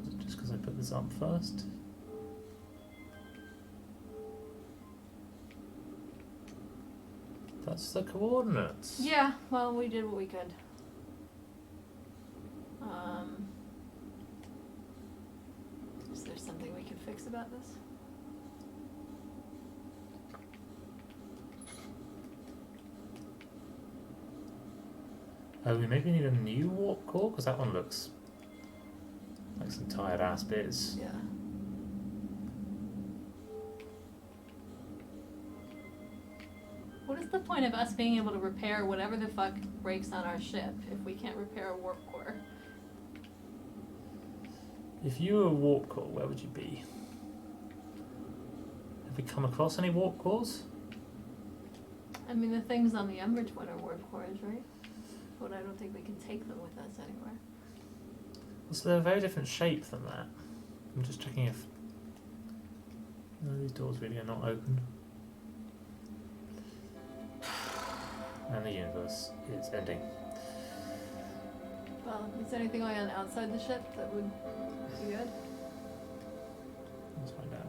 Is it just because I put this up first? That's the coordinates. Yeah, well, we did what we could. Is there something we can fix about this? We maybe need a new warp core because that one looks like some tired ass bits. Yeah. What is the point of us being able to repair whatever the fuck breaks on our ship if we can't repair a warp core? If you were a warp core, where would you be? Have we come across any warp cores? I mean, the things on the Umbridge one are warp cores, right? But I don't think we can take them with us anywhere. So they're a very different shape than that. I'm just checking if no, these doors really are not open. And the universe is ending. Well, is there anything going on outside the ship that would be good? Let's find out.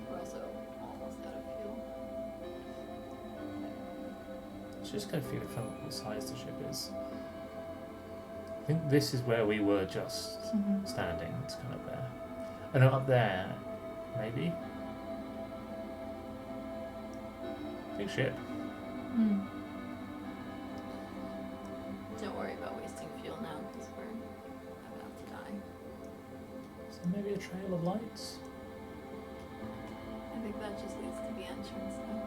We're also almost out of fuel. Let's just go figure out what size the ship is. I think this is where we were just standing. It's kind of there. Oh no, up there, maybe. Big ship. Mm. Don't worry about wasting fuel now because we're about to die. So maybe a trail of lights. I think that just leads to the entrance though.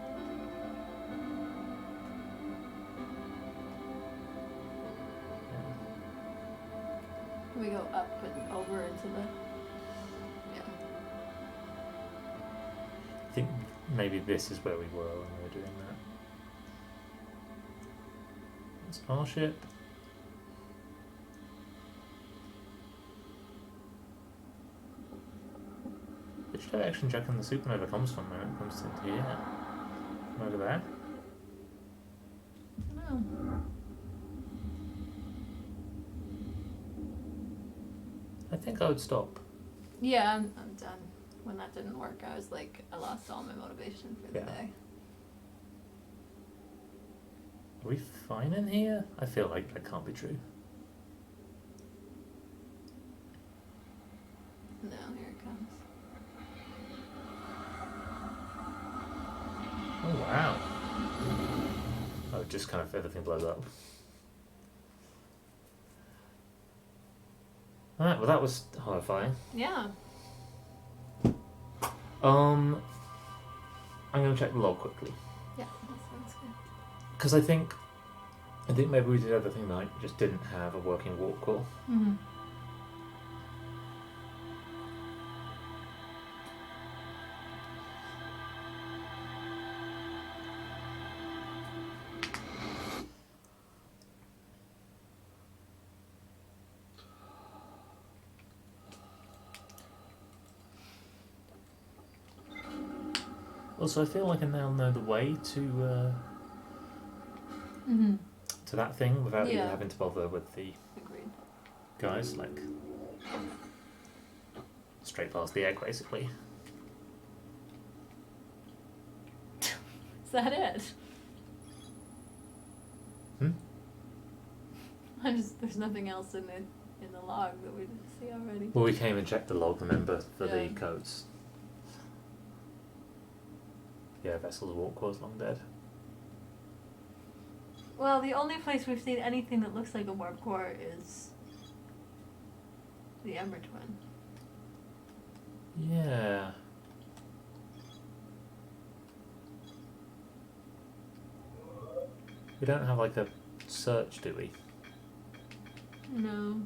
Yeah. We go up and over into the. Yeah. I think maybe this is where we were when we were doing that. That's our ship. Which direction do you reckon the supernova comes from when it comes into here? From over there? I don't know. I think I would stop. Yeah, I'm done. When that didn't work, I was like, I lost all my motivation for the Yeah. day. Are we fine in here? I feel like that can't be true. No, here it comes. Oh wow. Oh, just kind of everything blows up. Alright, well that was horrifying. Yeah. I'm gonna check the log quickly. Yeah, that sounds good. Because I think maybe we did everything right, just didn't have a working warp core. Mm-hmm. Also, I feel like I now know the way to that thing without even Yeah. having to bother with the Agreed. guys. Like straight past the egg, basically. Is that it? Hmm? There's nothing else in the log that we didn't see already. Well, we came and checked the log, remember, for the Yeah. codes. Yeah, vessels warp cause long dead. Well, the only place we've seen anything that looks like a warp core is the Ember Twin. Yeah. We don't have like a search, do we? No.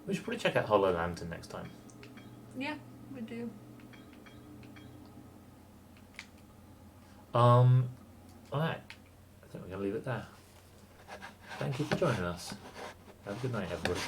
We should probably check out Hollow Lantern next time. Yeah, we do. Alright. I think we're going to leave it there. Thank you for joining us. Have a good night, everybody.